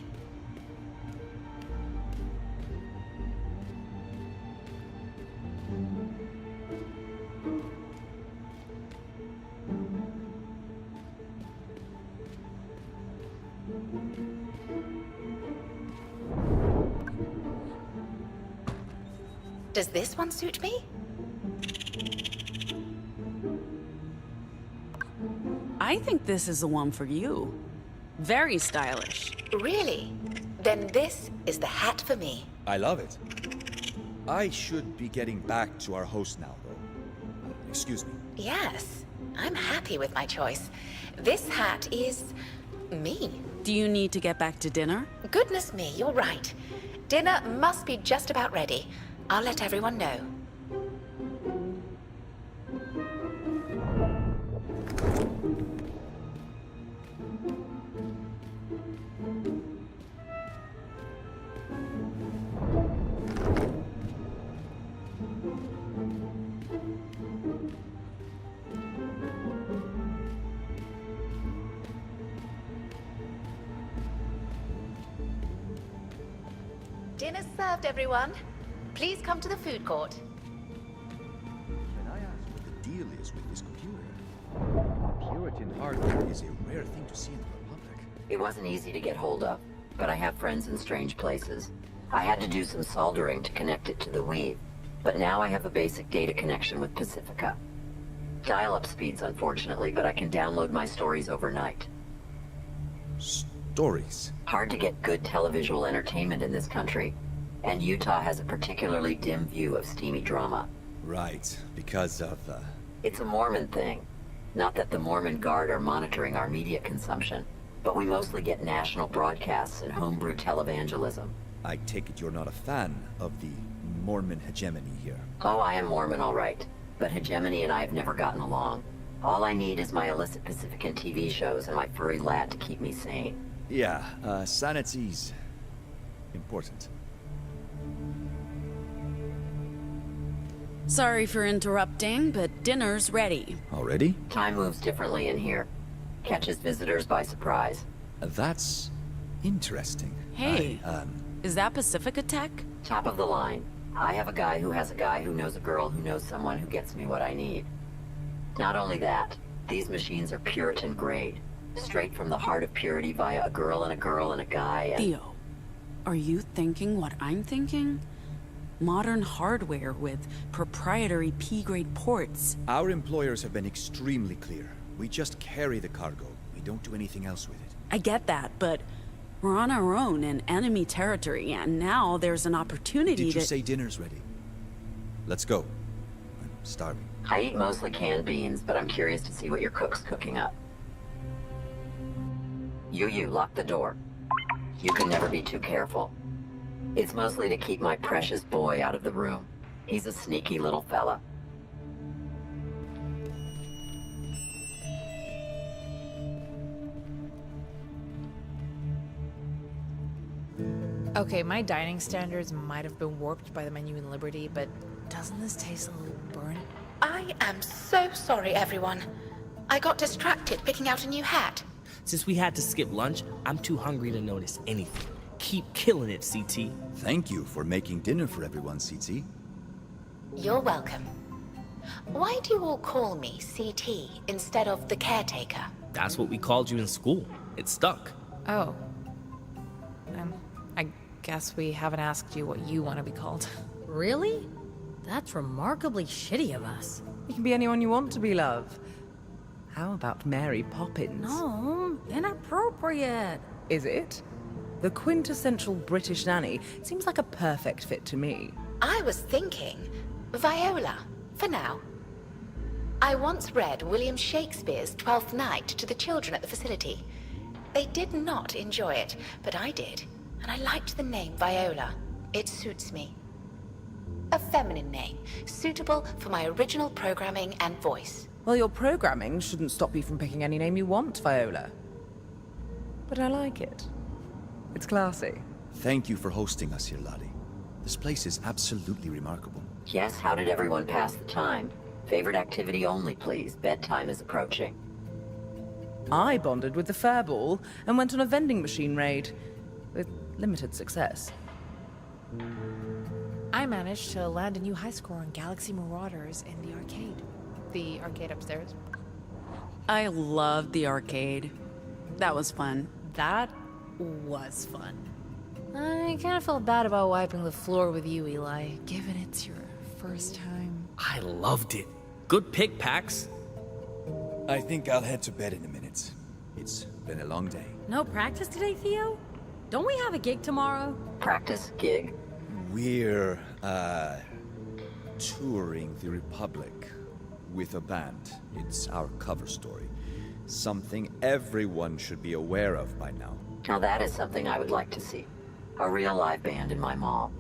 Does this one suit me? I think this is the one for you. Very stylish. Really? Then this is the hat for me. I love it. I should be getting back to our host now, though. Excuse me. Yes, I'm happy with my choice. This hat is me. Do you need to get back to dinner? Goodness me, you're right. Dinner must be just about ready. I'll let everyone know. Dinner's served, everyone. Please come to the food court. Can I ask what the deal is with this computer? Puritan hardware is a rare thing to see in the Republic. It wasn't easy to get hold of, but I have friends in strange places. I had to do some soldering to connect it to the weave, but now I have a basic data connection with Pacifica. Dial-up speeds, unfortunately, but I can download my stories overnight. Stories? Hard to get good televisual entertainment in this country, and Utah has a particularly dim view of steamy drama. Right, because of, It's a Mormon thing. Not that the Mormon Guard are monitoring our media consumption, but we mostly get national broadcasts and homebrew televangelism. I take it you're not a fan of the Mormon hegemony here. Oh, I am Mormon, all right. But hegemony and I have never gotten along. All I need is my illicit Pacifican TV shows and my furry lad to keep me sane. Yeah, sanity's important. Sorry for interrupting, but dinner's ready. Already? Time moves differently in here. Catches visitors by surprise. That's interesting. Hey, is that Pacifica Tech? Top of the line. I have a guy who has a guy who knows a girl who knows someone who gets me what I need. Not only that, these machines are Puritan grade. Straight from the heart of purity via a girl and a guy and... Theo, are you thinking what I'm thinking? Modern hardware with proprietary P-grade ports. Our employers have been extremely clear. We just carry the cargo. We don't do anything else with it. I get that, but we're on our own in enemy territory, and now there's an opportunity Did to... you say dinner's ready? Let's go. I'm starving. I eat mostly canned beans, but I'm curious to see what your cook's cooking up. You, lock the door. You can never be too careful. It's mostly to keep my precious boy out of the room. He's a sneaky little fella. Okay, my dining standards might have been warped by the menu in Liberty, but doesn't this taste a little burnt? I am so sorry, everyone. I got distracted picking out a new hat. Since we had to skip lunch, I'm too hungry to notice anything. Keep killing it, CT. Thank you for making dinner for everyone, CT. You're welcome. Why do you all call me CT instead of the caretaker? That's what we called you in school. It stuck. Oh. I guess we haven't asked you what you want to be called. Really? That's remarkably shitty of us. You can be anyone you want to be, love. How about Mary Poppins? No, inappropriate. Is it? The quintessential British nanny seems like a perfect fit to me. I was thinking Viola, for now. I once read William Shakespeare's Twelfth Night to the children at the facility. They did not enjoy it, but I did, and I liked the name Viola. It suits me. A feminine name, suitable for my original programming and voice. Well, your programming shouldn't stop you from picking any name you want, Viola. But I like it. It's classy. Thank you for hosting us here, Lottie. This place is absolutely remarkable. Yes, how did everyone pass the time? Favorite activity only, please. Bedtime is approaching. I bonded with the Fairball and went on a vending machine raid, with limited success. I managed to land a new high score on Galaxy Marauders in the arcade. The arcade upstairs. I loved the arcade. That was fun. That was fun. I kind of felt bad about wiping the floor with you, Eli, given it's your first time. I loved it. Good pick, Pax. I think I'll head to bed in a minute. It's been a long day. No practice today, Theo? Don't we have a gig tomorrow? Practice? Gig? We're, touring the Republic with a band. It's our cover story. Something everyone should be aware of by now. Now that is something I would like to see. A real live band in my mall.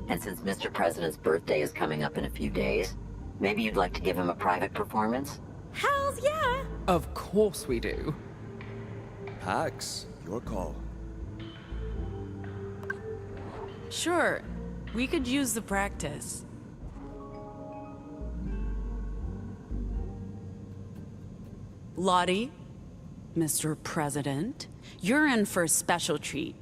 And since Mr. President's birthday is coming up in a few days, maybe you'd like to give him a private performance? Hells yeah! Of course we do. Pax, your call. Sure, we could use the practice. Lottie, Mr. President, you're in for a special treat.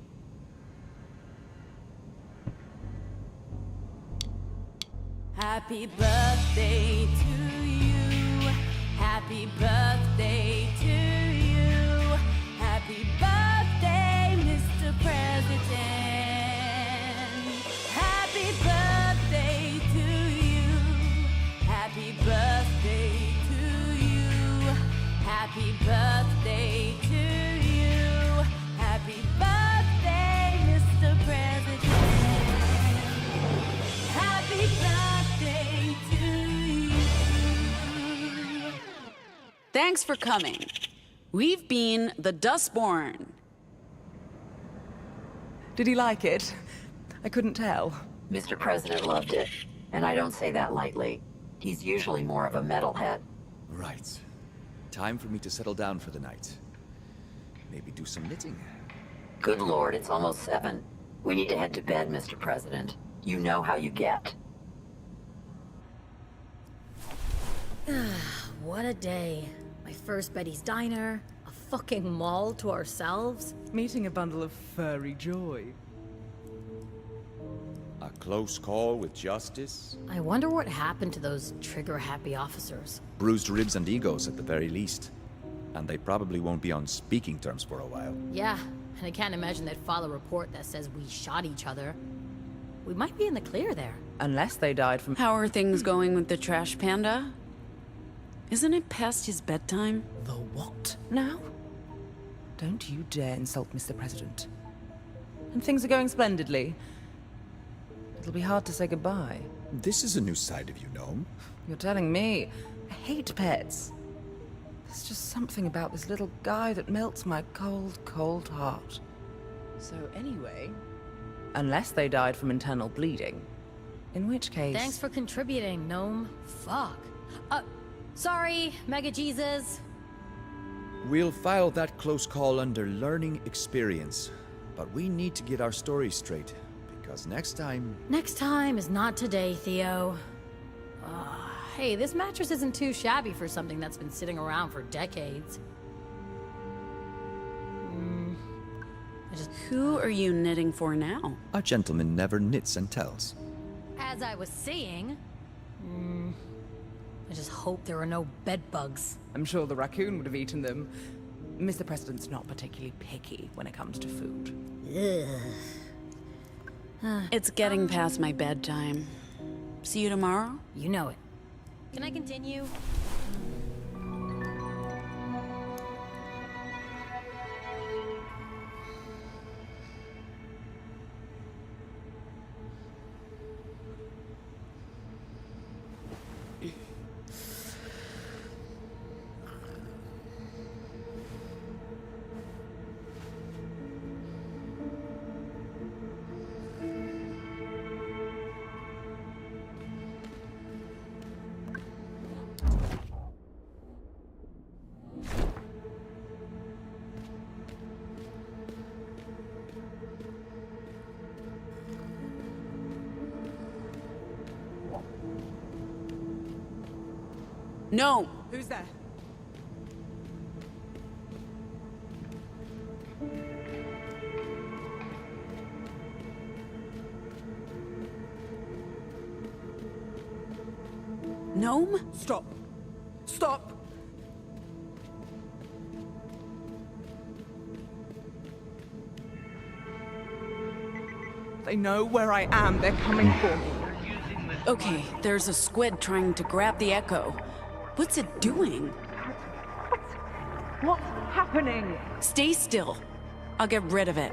Happy birthday to you. Happy birthday to you. Happy birthday, Mr. President. Happy birthday to you. Happy birthday to you. Happy birthday to you. Happy birthday, Mr. President. Happy birthday to you. Thanks for coming. We've been the Dustborn. Did he like it? I couldn't tell. Mr. President loved it, and I don't say that lightly. He's usually more of a metalhead. Right. Time for me to settle down for the night. Maybe do some knitting. Good Lord, it's almost 7. We need to head to bed, Mr. President. You know how you get. What a day. My first Betty's Diner, a fucking mall to ourselves. Meeting a bundle of furry joy. A close call with justice? I wonder what happened to those trigger-happy officers. Bruised ribs and egos at the very least. And they probably won't be on speaking terms for a while. Yeah, and I can't imagine they'd file a report that says we shot each other. We might be in the clear there. Unless they died from... How are things going with the trash panda? Isn't it past his bedtime? The what now? Don't you dare insult Mr. President. And things are going splendidly. It'll be hard to say goodbye. This is a new side of you, Gnome. You're telling me. I hate pets. There's just something about this little guy that melts my cold, cold heart. So anyway... Unless they died from internal bleeding. In which case... Thanks for contributing, Gnome. Fuck. Sorry, Mega Jesus. We'll file that close call under learning experience. But we need to get our story straight. Because next time... Next time is not today, Theo. Hey, this mattress isn't too shabby for something that's been sitting around for decades. Who are you knitting for now? A gentleman never knits and tells. As I was saying... I just hope there are no bed bugs. I'm sure the raccoon would have eaten them. Mr. President's not particularly picky when it comes to food. It's getting past my bedtime. See you tomorrow? You know it. Can I continue? No! Who's there? Gnome? Stop! Stop! They know where I am. They're coming for me. Okay, there's a squid trying to grab the echo. What's it doing? What's happening? Stay still. I'll get rid of it.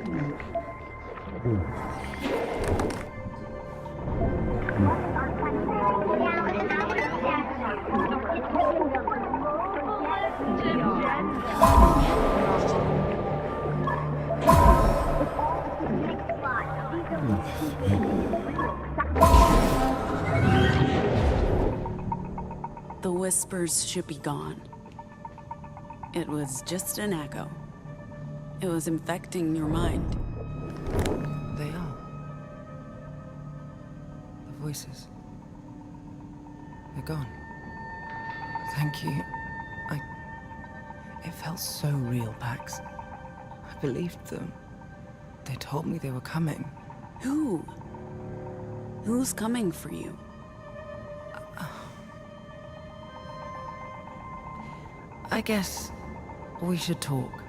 The whispers should be gone. It was just an echo. It was infecting your mind. They are. The voices. They're gone. Thank you. It felt so real, Pax. I believed them. They told me they were coming. Who? Who's coming for you? I guess we should talk.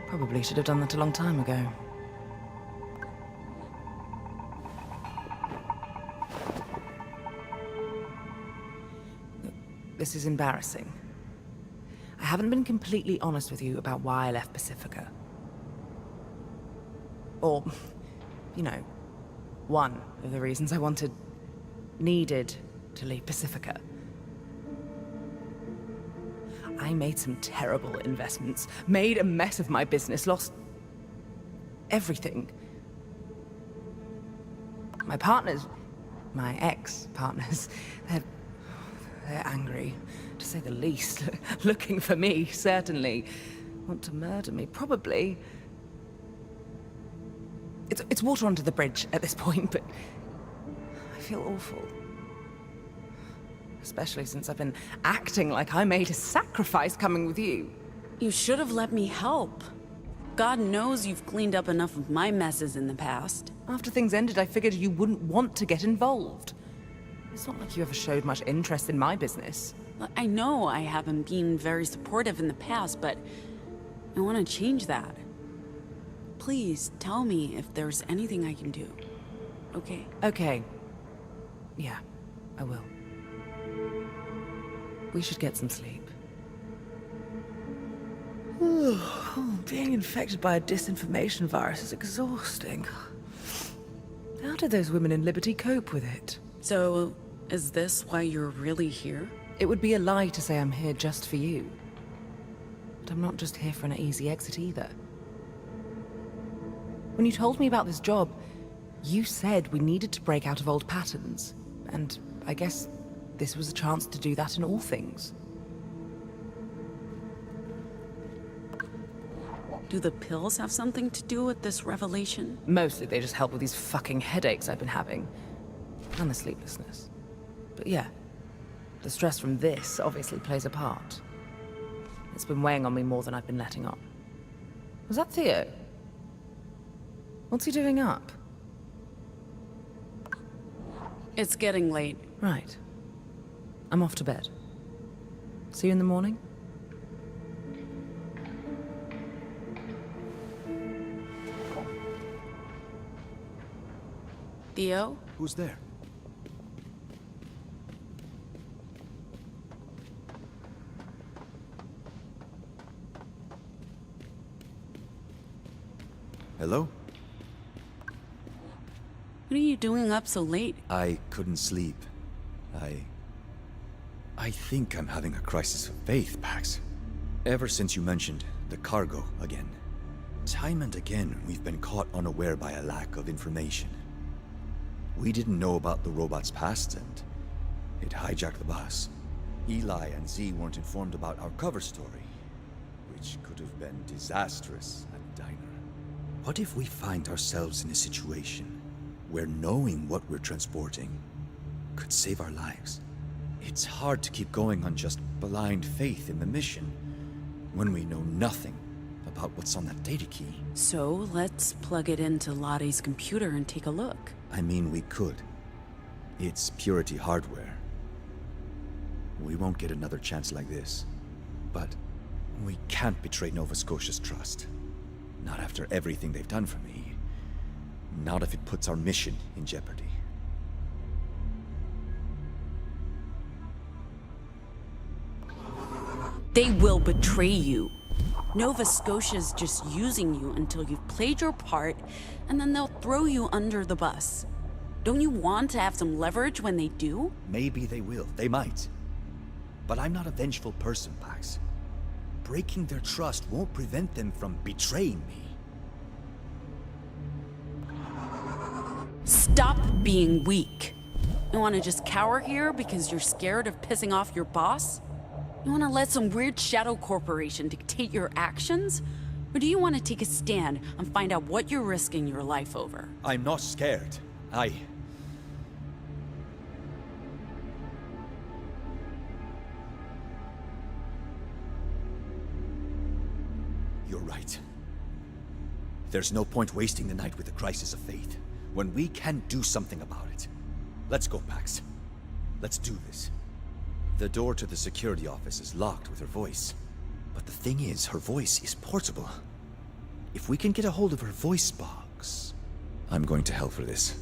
Probably should have done that a long time ago. This is embarrassing. I haven't been completely honest with you about why I left Pacifica. Or, you know, one of the reasons I needed to leave Pacifica. I made some terrible investments, made a mess of my business, lost everything. My partners, my ex-partners, they're angry, to say the least. Looking for me, certainly. Want to murder me, probably. It's water under the bridge at this point, but I feel awful. especially since I've been acting like I made a sacrifice coming with you. You should have let me help. God knows you've cleaned up enough of my messes in the past. After things ended, I figured you wouldn't want to get involved. It's not like you ever showed much interest in my business. I know I haven't been very supportive in the past, but I want to change that. Please tell me if there's anything I can do. Okay? Okay. Yeah, I will. We should get some sleep. Being infected by a disinformation virus is exhausting. How do those women in Liberty cope with it? So, is this why you're really here? It would be a lie to say I'm here just for you. But I'm not just here for an easy exit either. When you told me about this job, you said we needed to break out of old patterns. And I guess this was a chance to do that in all things. Do the pills have something to do with this revelation? Mostly they just help with these fucking headaches I've been having. And the sleeplessness. But yeah, the stress from this obviously plays a part. It's been weighing on me more than I've been letting on. Was that Theo? What's he doing up? It's getting late. Right. I'm off to bed. See you in the morning? Theo? Who's there? Hello? What are you doing up so late? I couldn't sleep. I think I'm having a crisis of faith, Pax. Ever since you mentioned the cargo again. Time and again, we've been caught unaware by a lack of information. We didn't know about the robot's past, and it hijacked the bus. Eli and Z weren't informed about our cover story, which could have been disastrous at the diner. What if we find ourselves in a situation where knowing what we're transporting could save our lives? It's hard to keep going on just blind faith in the mission when we know nothing about what's on that data key. So, let's plug it into Lottie's computer and take a look. I mean, we could. It's Purity hardware. We won't get another chance like this. But we can't betray Nova Scotia's trust. Not after everything they've done for me. Not if it puts our mission in jeopardy. They will betray you. Nova Scotia's just using you until you've played your part, and then they'll throw you under the bus. Don't you want to have some leverage when they do? Maybe they will. They might. But I'm not a vengeful person, Pax. Breaking their trust won't prevent them from betraying me. Stop being weak. You want to just cower here because you're scared of pissing off your boss? You want to let some weird shadow corporation dictate your actions? Or do you want to take a stand and find out what you're risking your life over? I'm not scared. You're right. There's no point wasting the night with a crisis of faith, when we can do something about it. Let's go, Pax. Let's do this. The door to the security office is locked with her voice. But the thing is, her voice is portable. If we can get a hold of her voice box... I'm going to hell for this.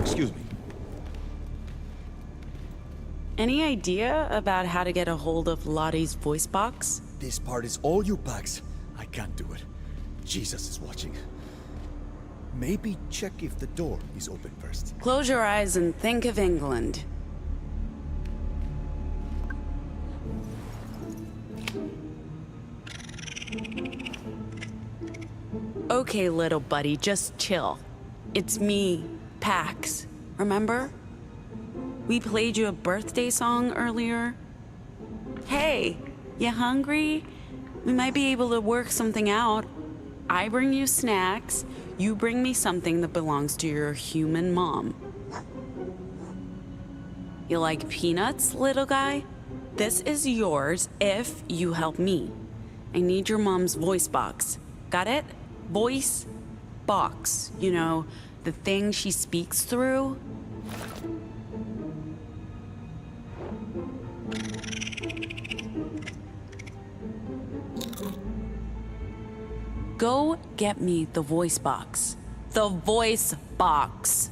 Excuse me. Any idea about how to get a hold of Lottie's voice box? This part is all you Pax. I can't do it. Jesus is watching. Maybe check if the door is open first. Close your eyes and think of England. Okay, little buddy, just chill. It's me, Pax. Remember? We played you a birthday song earlier. Hey, you hungry? We might be able to work something out. I bring you snacks, you bring me something that belongs to your human mom. You like peanuts, little guy? This is yours if you help me. I need your mom's voice box. Got it? Voice box. You know, the thing she speaks through. Go get me the voice box. The voice box.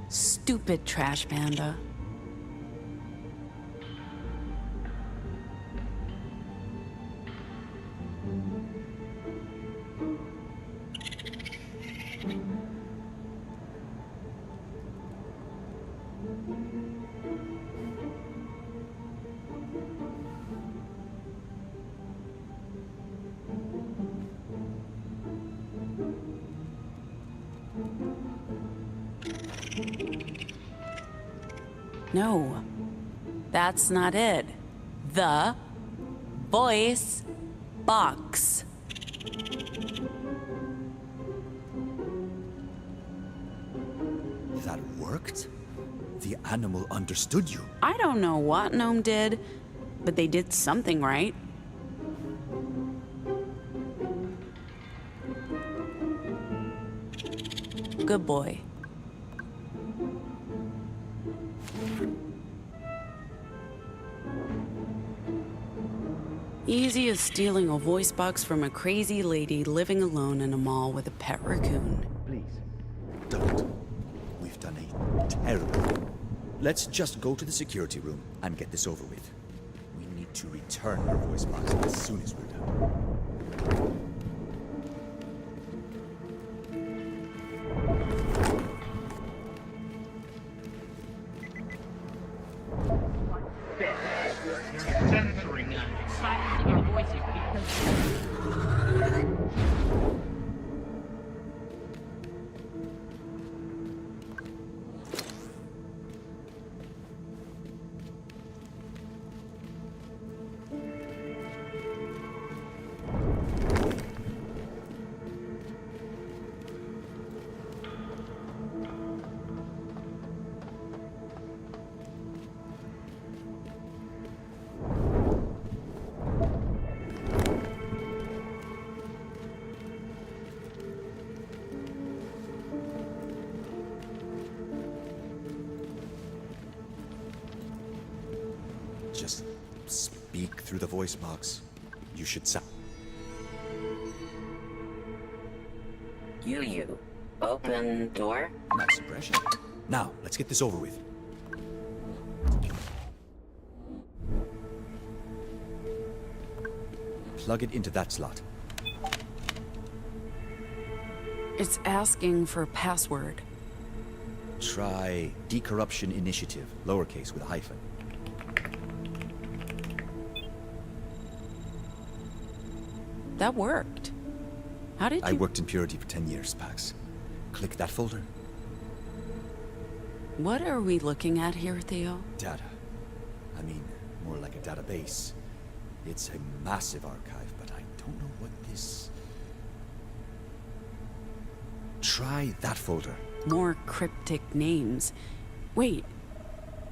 Stupid trash panda. No, that's not it. The voice box. That worked? The animal understood you. I don't know what Gnome did, but they did something right. Good boy. Easy as stealing a voice box from a crazy lady living alone in a mall with a pet raccoon. Please, don't. We've done a terrible. Let's just go to the security room and get this over with. We need to return our voice box as soon as we're done. Censoring us, silencing our voices because... Just speak through the voice box. You should sound. You. Open door? Nice impression. Now, let's get this over with. Plug it into that slot. It's asking for a password. Try Decorruption Initiative, lowercase with a hyphen. That worked. How did you... I worked in Purity for 10 years, Pax. Click that folder. What are we looking at here, Theo? Data. I mean, more like a database. It's a massive archive, but I don't know what this... Try that folder. More cryptic names. Wait,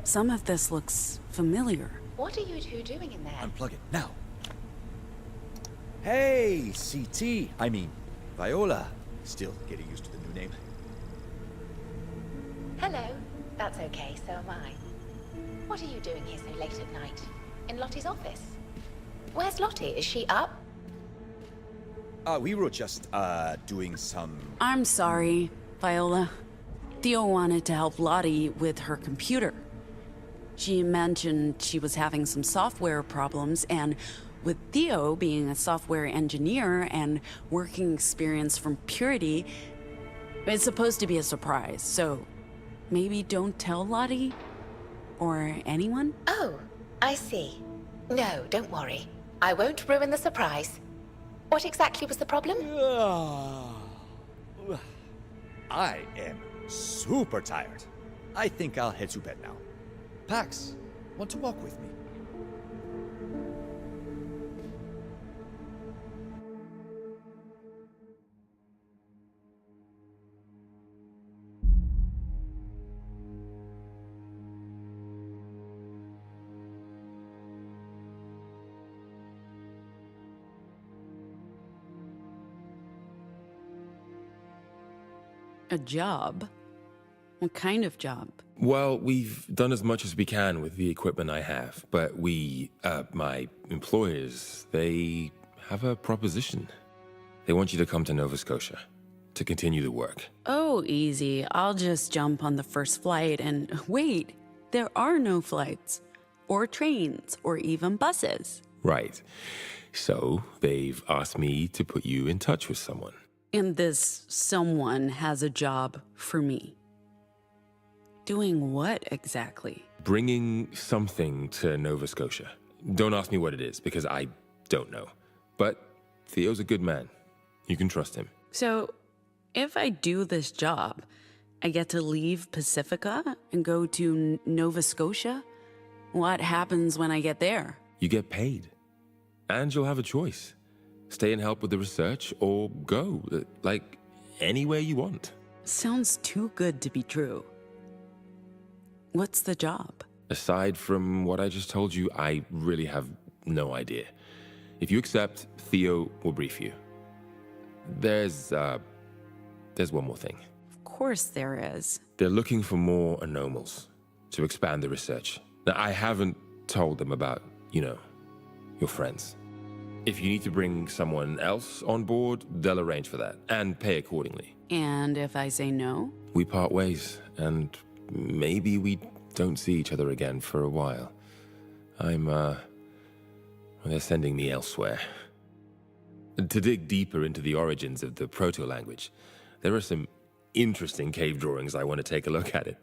some of this looks familiar. What are you two doing in there? Unplug it, now. Hey, CT. I mean, Viola. Still getting used to the new name. Hello. That's okay, so am I. What are you doing here so late at night? In Lottie's office? Where's Lottie? Is she up? We were just, doing some... I'm sorry, Viola. Theo wanted to help Lottie with her computer. She mentioned she was having some software problems, and with Theo being a software engineer and working experience from Purity, it's supposed to be a surprise, so maybe don't tell Lottie? Or anyone? Oh, I see. No, don't worry. I won't ruin the surprise. What exactly was the problem? I am super tired. I think I'll head to bed now. Pax, want to walk with me? A job? What kind of job? Well, we've done as much as we can with the equipment I have, but my employers, they have a proposition. They want you to come to Nova Scotia to continue the work. Oh, easy. I'll just jump on the first flight and wait. There are no flights, or trains, or even buses. Right. So they've asked me to put you in touch with someone. And this someone has a job for me. Doing what exactly? Bringing something to Nova Scotia. Don't ask me what it is, because I don't know. But Theo's a good man. You can trust him. So, if I do this job, I get to leave Pacifica and go to Nova Scotia? What happens when I get there? You get paid. And you'll have a choice. Stay and help with the research, or go, like, anywhere you want. Sounds too good to be true. What's the job? Aside from what I just told you, I really have no idea. If you accept, Theo will brief you. There's one more thing. Of course there is. They're looking for more anomals to expand the research. Now, I haven't told them about, your friends. If you need to bring someone else on board, they'll arrange for that and pay accordingly. And if I say no? We part ways, and maybe we don't see each other again for a while. They're sending me elsewhere. To dig deeper into the origins of the proto-language, there are some interesting cave drawings I want to take a look at it.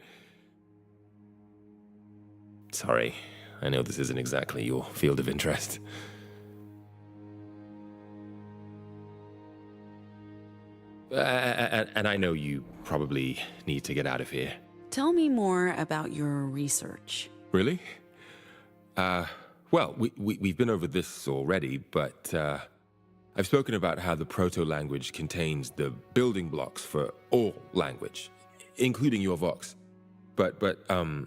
Sorry, I know this isn't exactly your field of interest. And I know you probably need to get out of here. Tell me more about your research. Really? Well, we've been over this already, but I've spoken about how the proto-language contains the building blocks for all language, including your Vox. But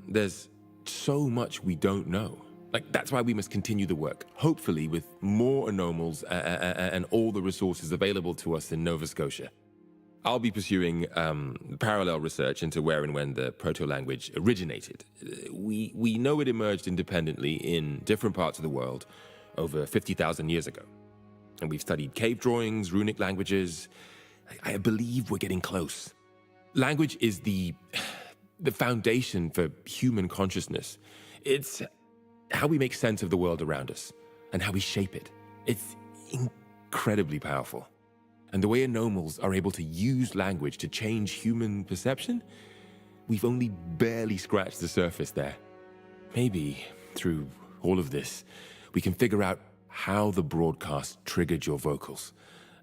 there's so much we don't know. Like, that's why we must continue the work, hopefully with more anomals and all the resources available to us in Nova Scotia. I'll be pursuing parallel research into where and when the proto-language originated. We know it emerged independently in different parts of the world over 50,000 years ago. And we've studied cave drawings, runic languages, I believe we're getting close. Language is the foundation for human consciousness. It's how we make sense of the world around us and how we shape it. It's incredibly powerful. And the way anomals are able to use language to change human perception, we've only barely scratched the surface there. Maybe through all of this, we can figure out how the broadcast triggered your vocals,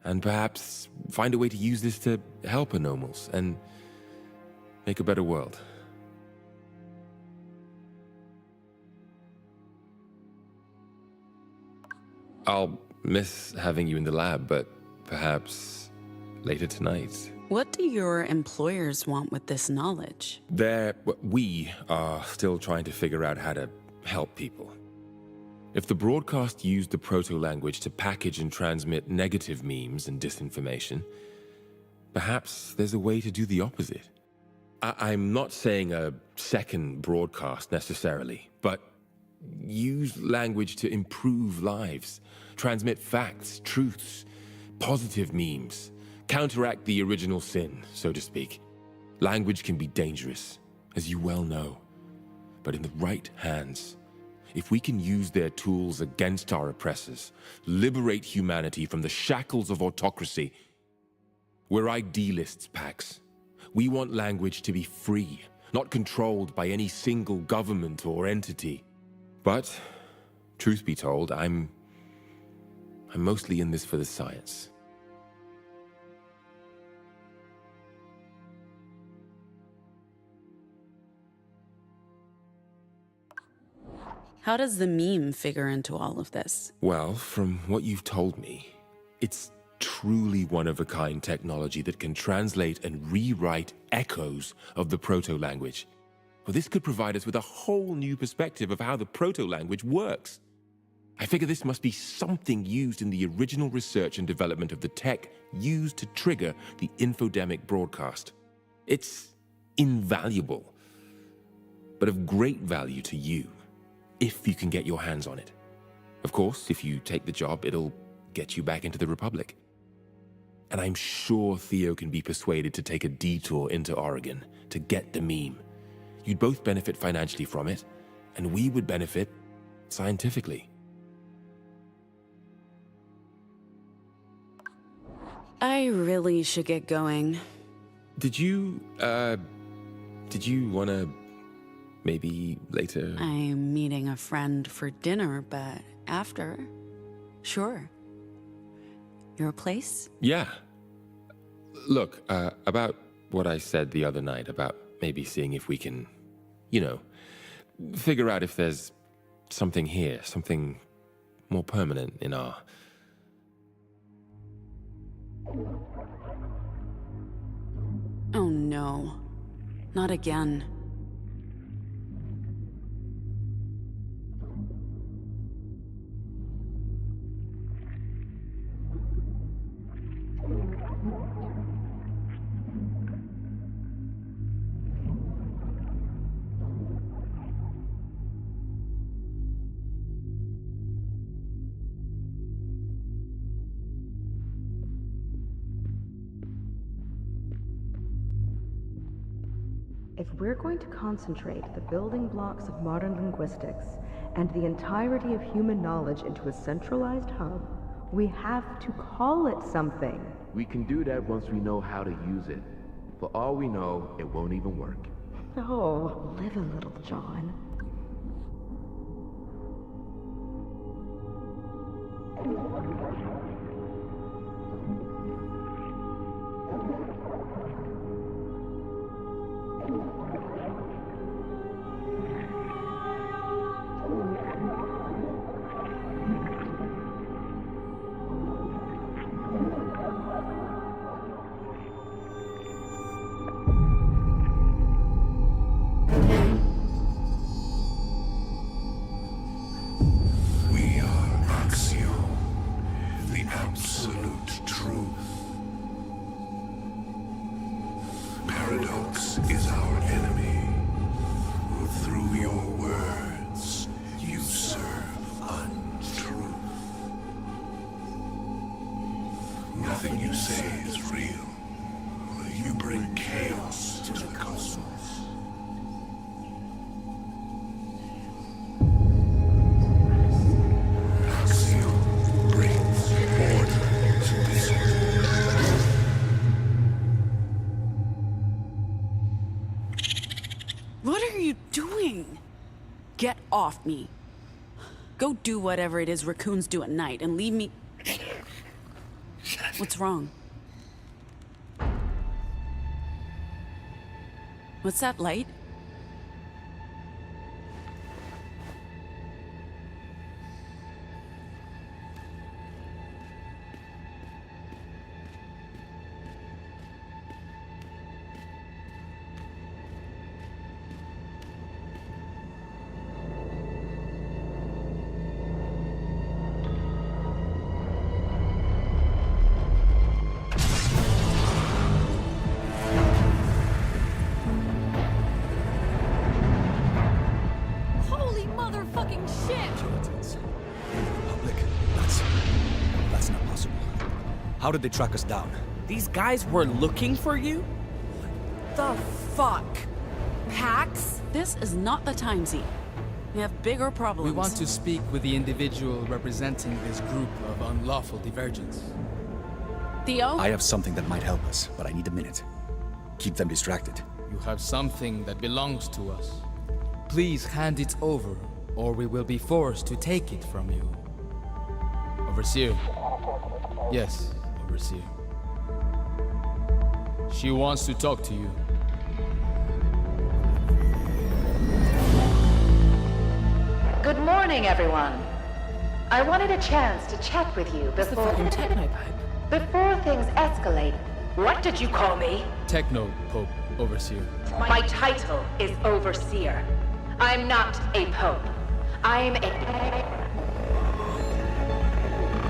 and perhaps find a way to use this to help anomals and make a better world. I'll miss having you in the lab, but perhaps later tonight. What do your employers want with this knowledge? We are still trying to figure out how to help people. If the broadcast used the proto-language to package and transmit negative memes and disinformation, perhaps there's a way to do the opposite. I'm not saying a second broadcast necessarily, but use language to improve lives, transmit facts, truths, positive memes, counteract the original sin, so to speak. Language can be dangerous, as you well know, but in the right hands, if we can use their tools against our oppressors, liberate humanity from the shackles of autocracy, we're idealists, Pax. We want language to be free, not controlled by any single government or entity. But, truth be told, I'm mostly in this for the science. How does the meme figure into all of this? Well, from what you've told me, it's truly one-of-a-kind technology that can translate and rewrite echoes of the proto-language. Well, this could provide us with a whole new perspective of how the proto-language works. I figure this must be something used in the original research and development of the tech used to trigger the infodemic broadcast. It's invaluable, but of great value to you, if you can get your hands on it. Of course, if you take the job, it'll get you back into the Republic. And I'm sure Theo can be persuaded to take a detour into Oregon to get the meme. You'd both benefit financially from it, and we would benefit scientifically. I really should get going. Did you wanna maybe later? I'm meeting a friend for dinner, but after, sure. Your place? Yeah. Look, about what I said the other night about maybe seeing if we can, figure out if there's something here, something more permanent in our... Oh no. Not again. If we're going to concentrate the building blocks of modern linguistics and the entirety of human knowledge into a centralized hub, we have to call it something. We can do that once we know how to use it. For all we know, it won't even work. Oh, live a little, John. Paradox is our enemy. Through your words, you serve untruth. Nothing you say is real. doing? Get off me. Go do whatever it is raccoons do at night and leave me... What's wrong? What's that light? Holy motherfucking shit! Skeletons. Public. That's not possible. How did they track us down? These guys were looking for you? The fuck? Pax? This is not the time, Z. We have bigger problems. We want to speak with the individual representing this group of unlawful divergence. Theo? I have something that might help us, but I need a minute. Keep them distracted. You have something that belongs to us. Please hand it over, or we will be forced to take it from you. Overseer. Yes, Overseer. She wants to talk to you. Good morning, everyone. I wanted a chance to chat with you before things escalate. What did you call me? Techno Pope, Overseer. My title is Overseer. I'm not a pope. I'm a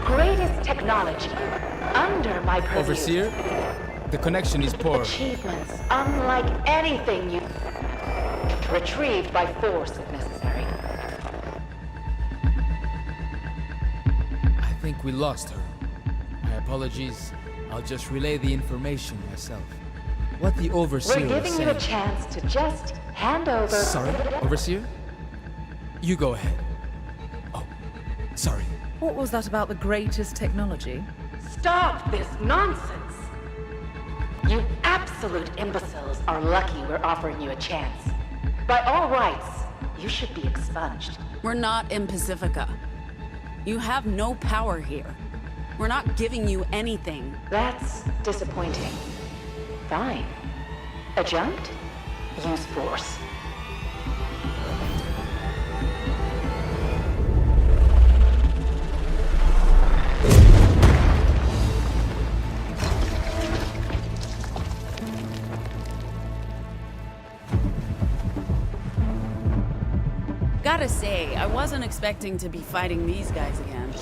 greatest technology under my purview. Overseer, the connection is poor. Achievements unlike anything you retrieved by force if necessary. I think we lost her. My apologies. I'll just relay the information myself. What the Overseer We're was giving you a saying. chance to just hand over. Sorry, Overseer? You go ahead. Oh, sorry. What was that about the greatest technology? Stop this nonsense! You absolute imbeciles are lucky we're offering you a chance. By all rights, you should be expunged. We're not in Pacifica. You have no power here. We're not giving you anything. That's disappointing. Fine. Adjunct? Use force. Gotta say, I wasn't expecting to be fighting these guys again.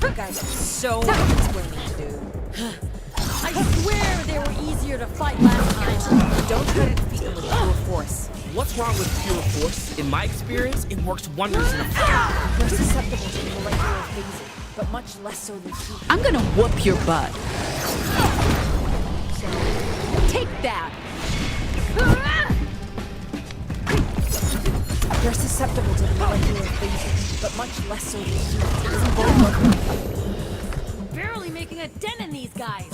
You guys are so explaining to do. I swear they were easier to fight last time. Don't try to defeat them with pure force. What's wrong with pure force? In my experience, it works wonders in a fight. They're susceptible to molecular phasing, but much less so than heat. I'm gonna whoop your butt. Take that! They're susceptible to molecular phasing, but much less so than heat. Barely making a dent in these guys.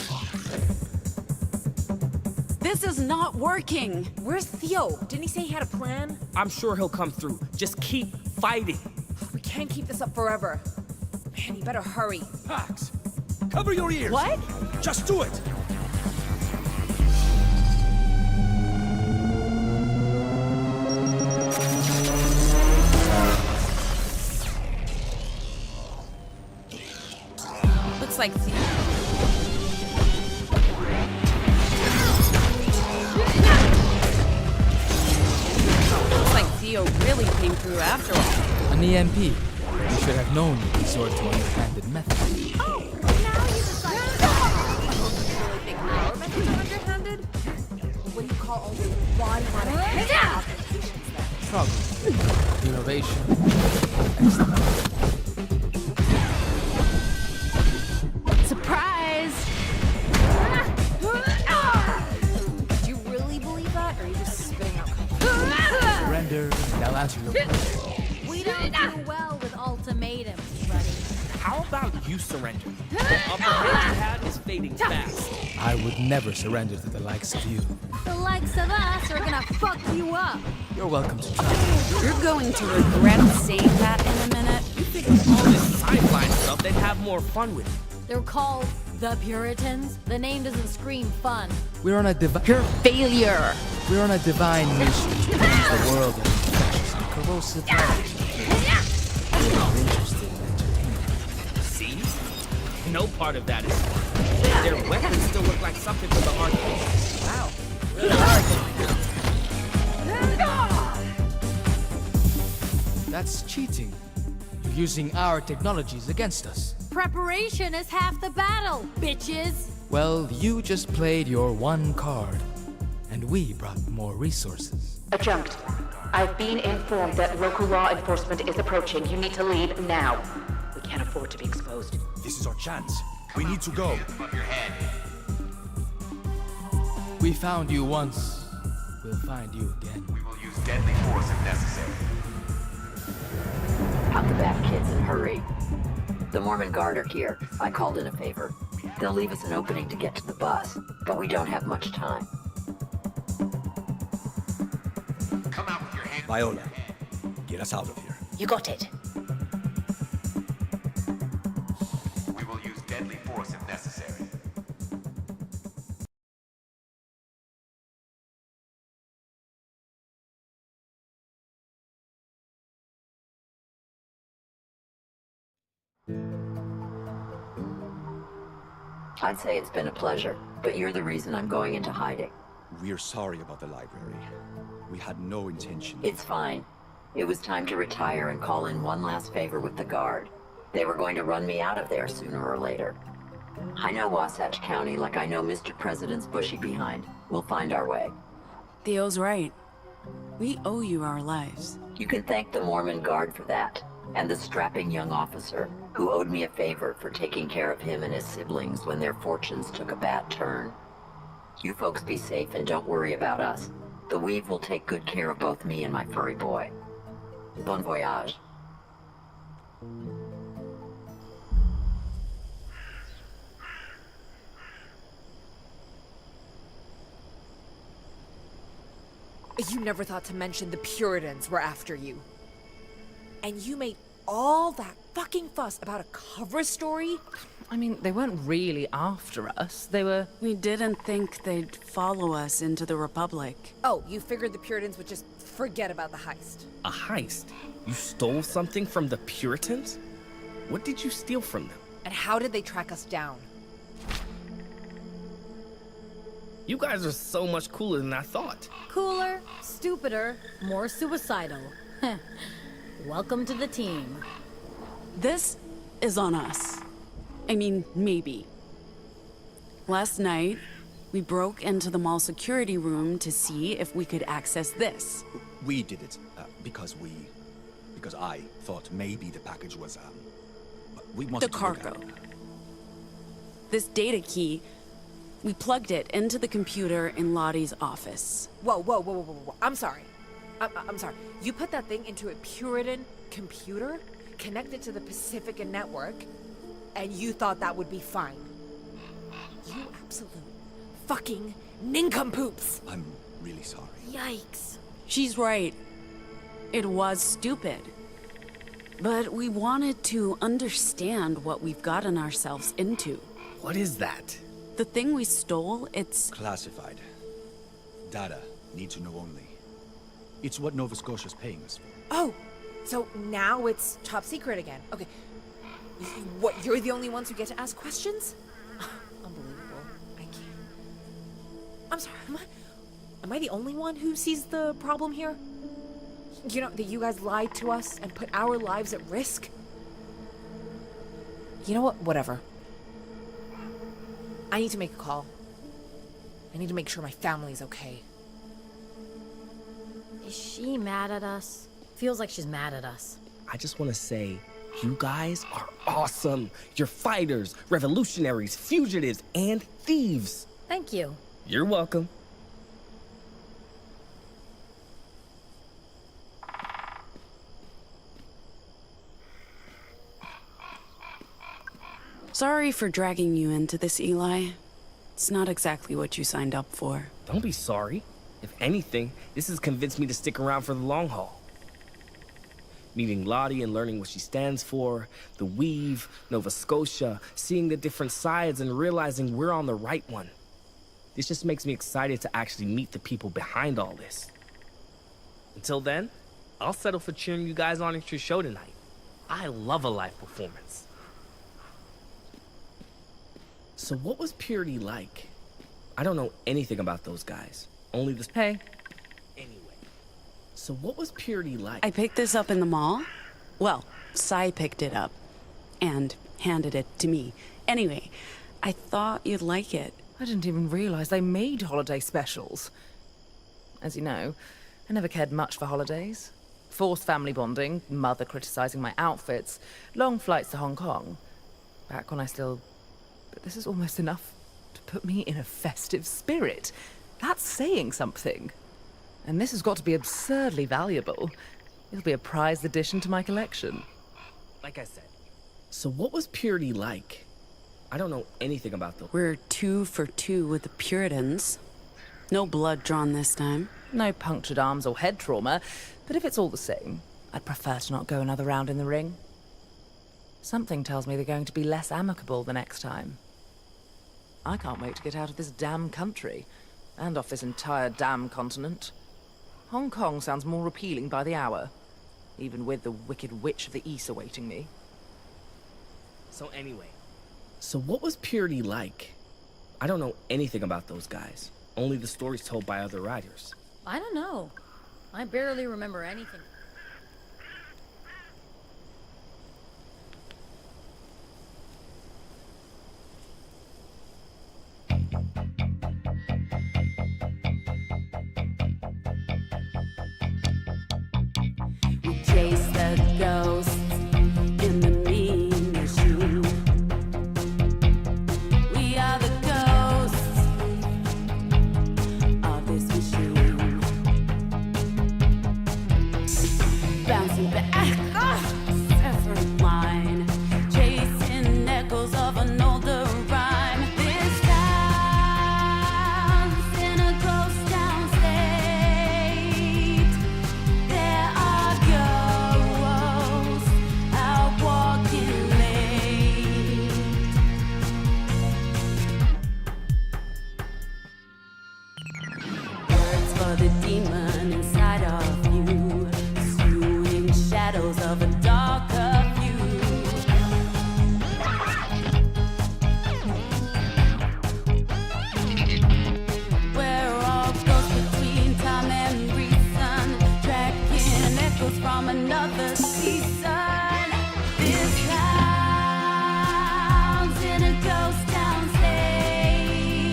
This is not working. Where's Theo? Didn't he say he had a plan? I'm sure he'll come through. Just keep fighting. We can't keep this up forever. Man, you better hurry. Pax, cover your ears. What? Just do it. Looks like Theo really came through after all. An EMP. You should have known you'd resort to underhanded methods. Oh, now you decide. Really think our methods are underhanded? What do you call all the body applications then? Progress. Innovation. Surprise! Do you really believe that, or are you just spitting out Surrender, thou answer your question. We don't do well with ultimatums, buddy. How about you surrender? The upper hand you had is fading fast. I would never surrender to the likes of you. The likes of us are gonna fuck you up. You're welcome to try. You're going to regret saying that in a minute. You think with all this sideline stuff, they'd have more fun with it. They're called the Puritans. The name doesn't scream fun. We're on a You're failure. We're on a divine mission to cleanse the world of infectious and corrosive knowledge. We are interested in entertainment. See? No part of that is fun. Their weapons still look like something from the arcade. Wow. Really are going out. That's cheating. You're using our technologies against us. Preparation is half the battle, bitches. Well, you just played your one card, and we brought more resources. Adjunct. I've been informed that local law enforcement is approaching. You need to leave now. We can't afford to be exposed. This is our chance. We need to go. We found you once. We'll find you again. We will use deadly force if necessary. Out the back, kids, and hurry. The Mormon Guard are here. I called in a favor. They'll leave us an opening to get to the bus, but we don't have much time. Come out with your hands. Viola, get us out of here. You got it. We will use deadly force if necessary. I'd say it's been a pleasure, but you're the reason I'm going into hiding. We're sorry about the library. We had no intention. It's fine. It was time to retire and call in one last favor with the Guard. They were going to run me out of there sooner or later. I know Wasatch County like I know Mr. President's bushy behind. We'll find our way. Theo's right. We owe you our lives. You can thank the Mormon Guard for that, and the strapping young officer who owed me a favor for taking care of him and his siblings when their fortunes took a bad turn. You folks be safe and don't worry about us. The Weave will take good care of both me and my furry boy. Bon voyage. You never thought to mention the Puritans were after you. And you made all that fucking fuss about a cover story? I mean, they weren't really after us. They were... We didn't think they'd follow us into the Republic. Oh, you figured the Puritans would just forget about the heist. A heist? You stole something from the Puritans? What did you steal from them? And how did they track us down? You guys are so much cooler than I thought. Cooler, stupider, more suicidal. Welcome to the team. This is on us. I mean, maybe. Last night, we broke into the mall security room to see if we could access this. We did it because I thought maybe the package was we must the cargo. This data key, we plugged it into the computer in Lottie's office. Whoa. I'm sorry. I'm sorry. You put that thing into a Puritan computer, connected to the Pacifica network, and you thought that would be fine. You absolute fucking nincompoops! I'm really sorry. Yikes. She's right. It was stupid. But we wanted to understand what we've gotten ourselves into. What is that? The thing we stole, it's... Classified. Data. Need to know only. It's what Nova Scotia's paying us for. Oh, so now it's top secret again. Okay. What, you're the only ones who get to ask questions? Unbelievable. I can't. I'm sorry, am I the only one who sees the problem here? You know, that you guys lied to us and put our lives at risk? You know what? Whatever. I need to make a call. I need to make sure my family's okay. Is she mad at us? Feels like she's mad at us. I just want to say, you guys are awesome. You're fighters, revolutionaries, fugitives, and thieves. Thank you. You're welcome. Sorry for dragging you into this, Eli. It's not exactly what you signed up for. Don't be sorry. If anything, this has convinced me to stick around for the long haul. Meeting Lottie and learning what she stands for, the Weave, Nova Scotia, seeing the different sides and realizing we're on the right one. This just makes me excited to actually meet the people behind all this. Until then, I'll settle for cheering you guys on at your show tonight. I love a live performance. So what was Purity like? I don't know anything about those guys. Only this. Hey. Anyway. So what was Purity like? I picked this up in the mall. Well, Sai picked it up and handed it to me. Anyway, I thought you'd like it. I didn't even realize they made holiday specials. As you know, I never cared much for holidays. Forced family bonding, mother criticizing my outfits, long flights to Hong Kong. Back when I still... But this is almost enough to put me in a festive spirit. That's saying something. And this has got to be absurdly valuable. It'll be a prized addition to my collection. Like I said. So what was Purity like? I don't know anything about them. We're 2 for 2 with the Puritans. No blood drawn this time. No punctured arms or head trauma, but if it's all the same, I'd prefer to not go another round in the ring. Something tells me they're going to be less amicable the next time. I can't wait to get out of this damn country, and off this entire damn continent. Hong Kong sounds more appealing by the hour, even with the Wicked Witch of the East awaiting me. So anyway, so what was Purity like? I don't know anything about those guys. Only the stories told by other writers. I don't know. I barely remember anything. We chase the ghosts in the mean machine. We are the ghosts of this machine. Bouncing back, severed line, chasing echoes of an older rhyme. This town's in a ghost town state. There are ghosts out walking late. Words for the demon inside of you, pursuing shadows of a darker view. We're all ghosts between time and reason, tracking echoes from another season. This town's in a ghost town state.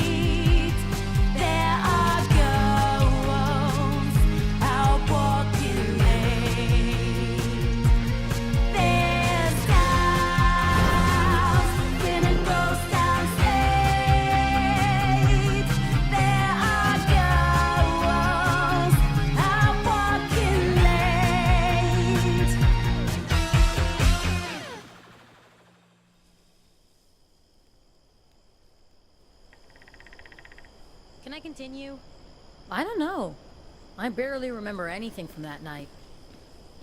There are ghosts out walking late. This town's in a ghost town state. There are ghosts out walking late. Can I continue? I don't know. I barely remember anything from that night.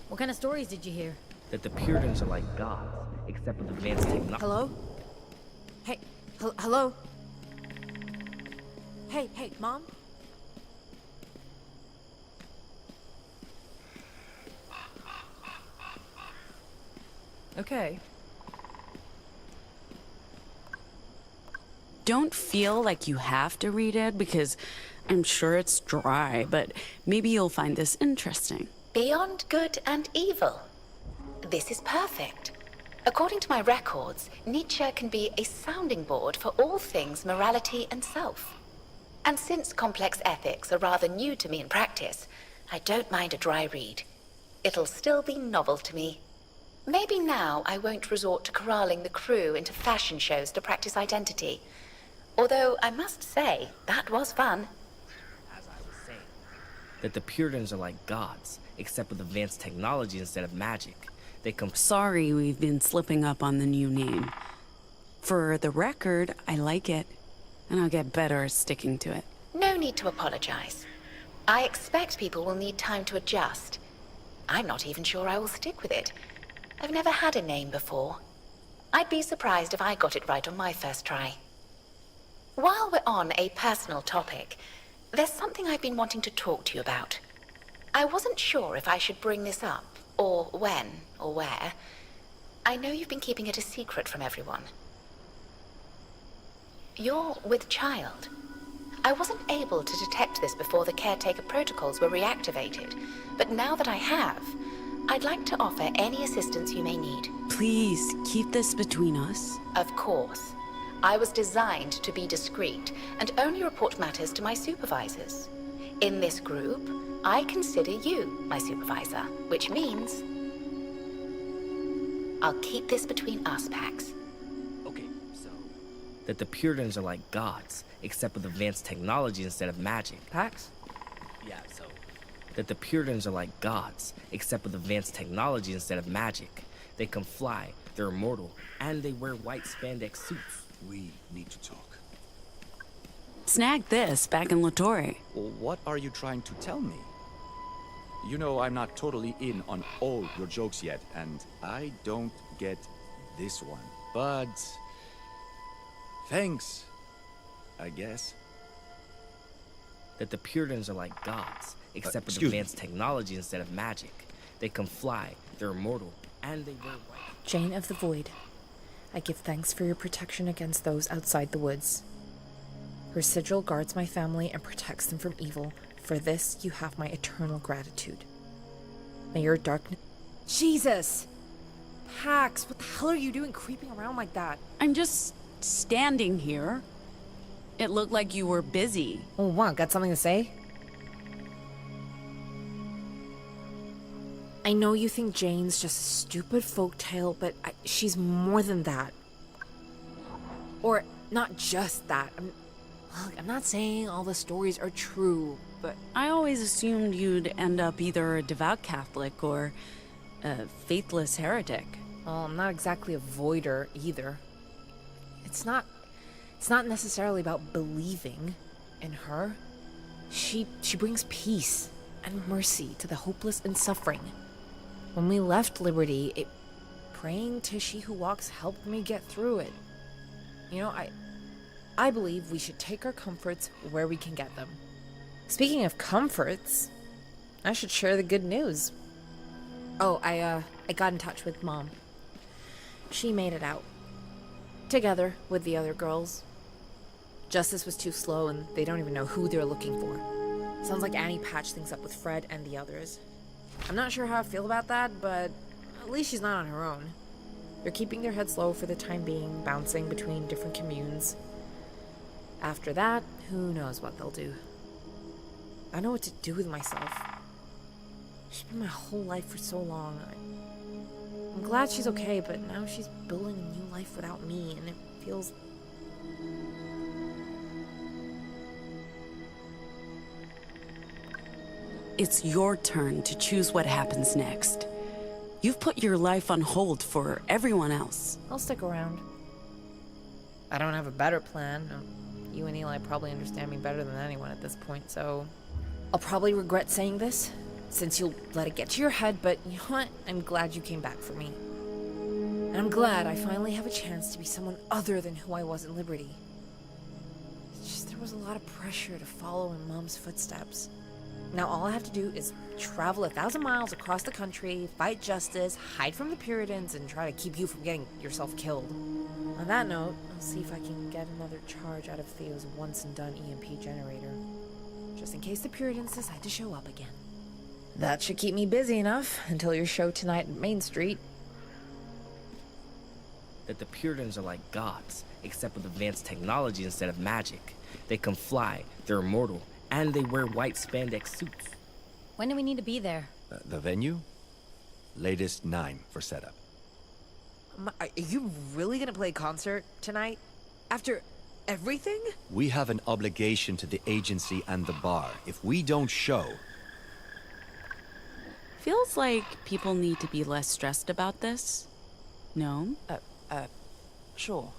What kind of stories did you hear? That the Puritans are like gods, except with advanced technology. Hello? Hey, hello? Hey, Mom? Okay. Don't feel like you have to read it because I'm sure it's dry, but maybe you'll find this interesting. Beyond good and evil. This is perfect. According to my records, Nietzsche can be a sounding board for all things morality and self. And since complex ethics are rather new to me in practice, I don't mind a dry read. It'll still be novel to me. Maybe now I won't resort to corralling the crew into fashion shows to practice identity. Although I must say, that was fun. As I was saying, that the Puritans are like gods, except with advanced technology instead of magic. They come. Sorry we've been slipping up on the new name. For the record, I like it. And I'll get better at sticking to it. No need to apologize. I expect people will need time to adjust. I'm not even sure I will stick with it. I've never had a name before. I'd be surprised if I got it right on my first try. While we're on a personal topic, there's something I've been wanting to talk to you about. I wasn't sure if I should bring this up, or when, or where. I know you've been keeping it a secret from everyone. You're with child. I wasn't able to detect this before the caretaker protocols were reactivated, but now that I have, I'd like to offer any assistance you may need. Please, keep this between us. Of course. I was designed to be discreet and only report matters to my supervisors. In this group, I consider you my supervisor, which means I'll keep this between us, Pax. That the Puritans are like gods, except with advanced technology instead of magic. Pax? Yeah, so... That the Puritans are like gods, except with advanced technology instead of magic. They can fly, they're immortal, and they wear white spandex suits. We need to talk. Snagged this back in Latore. Well, what are you trying to tell me? You know I'm not totally in on all your jokes yet, and I don't get this one. But... thanks, I guess. That the Puritans are like gods, except with excuse me. advanced technology instead of magic. They can fly, they're immortal, and they wear white... Jane of the Void, I give thanks for your protection against those outside the woods. Her sigil guards my family and protects them from evil. For this, you have my eternal gratitude. May your darkness... Jesus! Pax, what the hell are you doing creeping around like that? I'm just standing here. It looked like you were busy. Oh, what? Got something to say? I know you think Jane's just a stupid folktale, but she's more than that. Or not just that. Look, I'm not saying all the stories are true, but... I always assumed you'd end up either a devout Catholic or a faithless heretic. Well, I'm not exactly a voider either. It's not necessarily about believing in her. She brings peace and mercy to the hopeless and suffering. When we left Liberty, praying to she who walks helped me get through it. You know, I believe we should take our comforts where we can get them. Speaking of comforts, I should share the good news. Oh, I got in touch with Mom. She made it out. Together with the other girls. Justice was too slow and they don't even know who they're looking for. Sounds like Annie patched things up with Fred and the others. I'm not sure how I feel about that, but at least she's not on her own. They're keeping their heads low for the time being, bouncing between different communes. After that, who knows what they'll do. I know what to do with myself. She's been my whole life for so long. I'm glad she's okay, but now she's building a new life without me, and it feels... It's your turn to choose what happens next. You've put your life on hold for everyone else. I'll stick around. I don't have a better plan. You and Eli probably understand me better than anyone at this point, so... I'll probably regret saying this, since you'll let it get to your head, but you know what? I'm glad you came back for me. And I'm glad I finally have a chance to be someone other than who I was in Liberty. It's just there was a lot of pressure to follow in Mom's footsteps. Now all I have to do is travel 1,000 miles across the country, fight justice, hide from the Puritans, and try to keep you from getting yourself killed. On that note, I'll see if I can get another charge out of Theo's once-and-done EMP generator. Just in case the Puritans decide to show up again. That should keep me busy enough until your show tonight at Main Street. That the Puritans are like gods, except with advanced technology instead of magic. They can fly, they're immortal, and they wear white spandex suits. When do we need to be there? The venue? Latest 9 for setup. Are you really gonna play a concert tonight? After everything? We have an obligation to the agency and the bar. If we don't show... Feels like people need to be less stressed about this. No? Sure.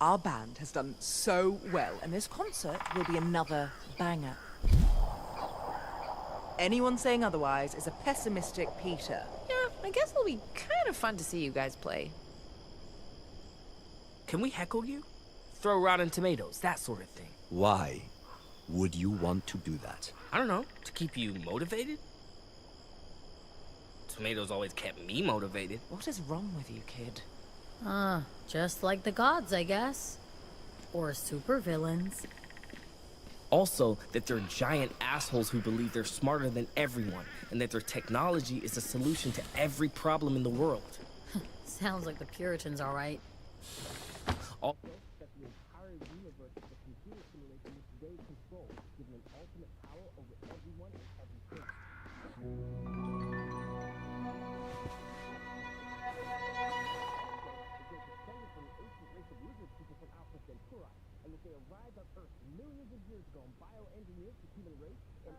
Our band has done so well, and this concert will be another banger. Anyone saying otherwise is a pessimistic Peter. Yeah, I guess it'll be kind of fun to see you guys play. Can we heckle you? Throw rotten tomatoes, that sort of thing. Why would you want to do that? I don't know, to keep you motivated? Tomatoes always kept me motivated. What is wrong with you, kid? Just like the gods, I guess. Or supervillains. Also, that they're giant assholes who believe they're smarter than everyone, and that their technology is a solution to every problem in the world. Sounds like the Puritans, all right. Also, that the entire universe is a computer simulation which they control, giving an ultimate power over everyone and everything. And that they arrived on Earth millions of years ago and bioengineered the human race and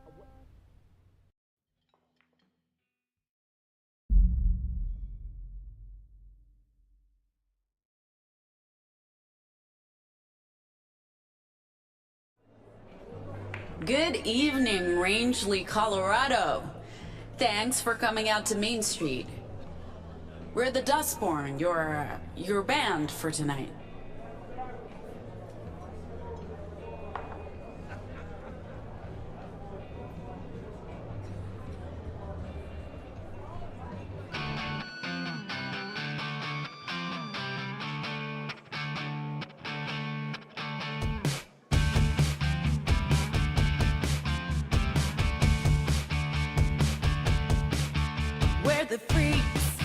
Good evening, Rangeley, Colorado. Thanks for coming out to Main Street. We're the Dustborn, your band for tonight. We're the freaks,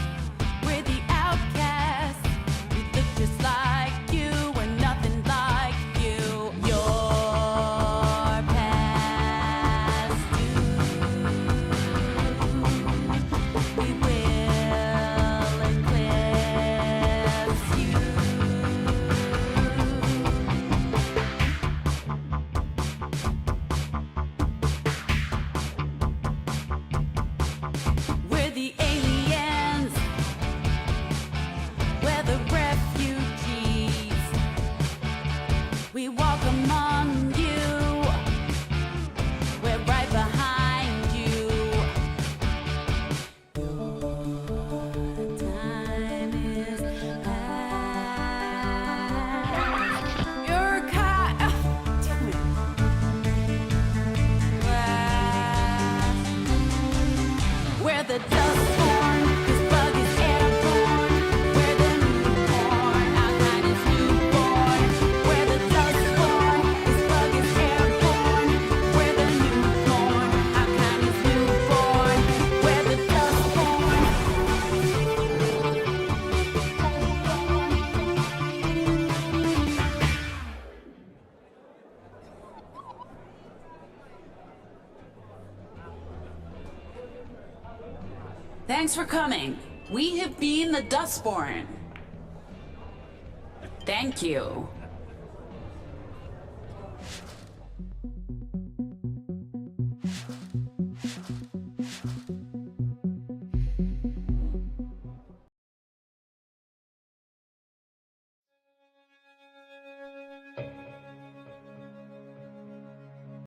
we're the outcasts. We look just like you, we're nothing like you. Your past due. We will eclipse you. We're the aliens. We're the refugees. We walk among you. We're right behind you. Your time is past. Your damn it. We're the Dustborn, this bug is airborne. We're the newborn, our kind is newborn. We're the Dustborn, this bug is airborne. We're the newborn, our kind is newborn. We're the Dustborn. Thanks for coming. We have been the Dustborn. Thank you.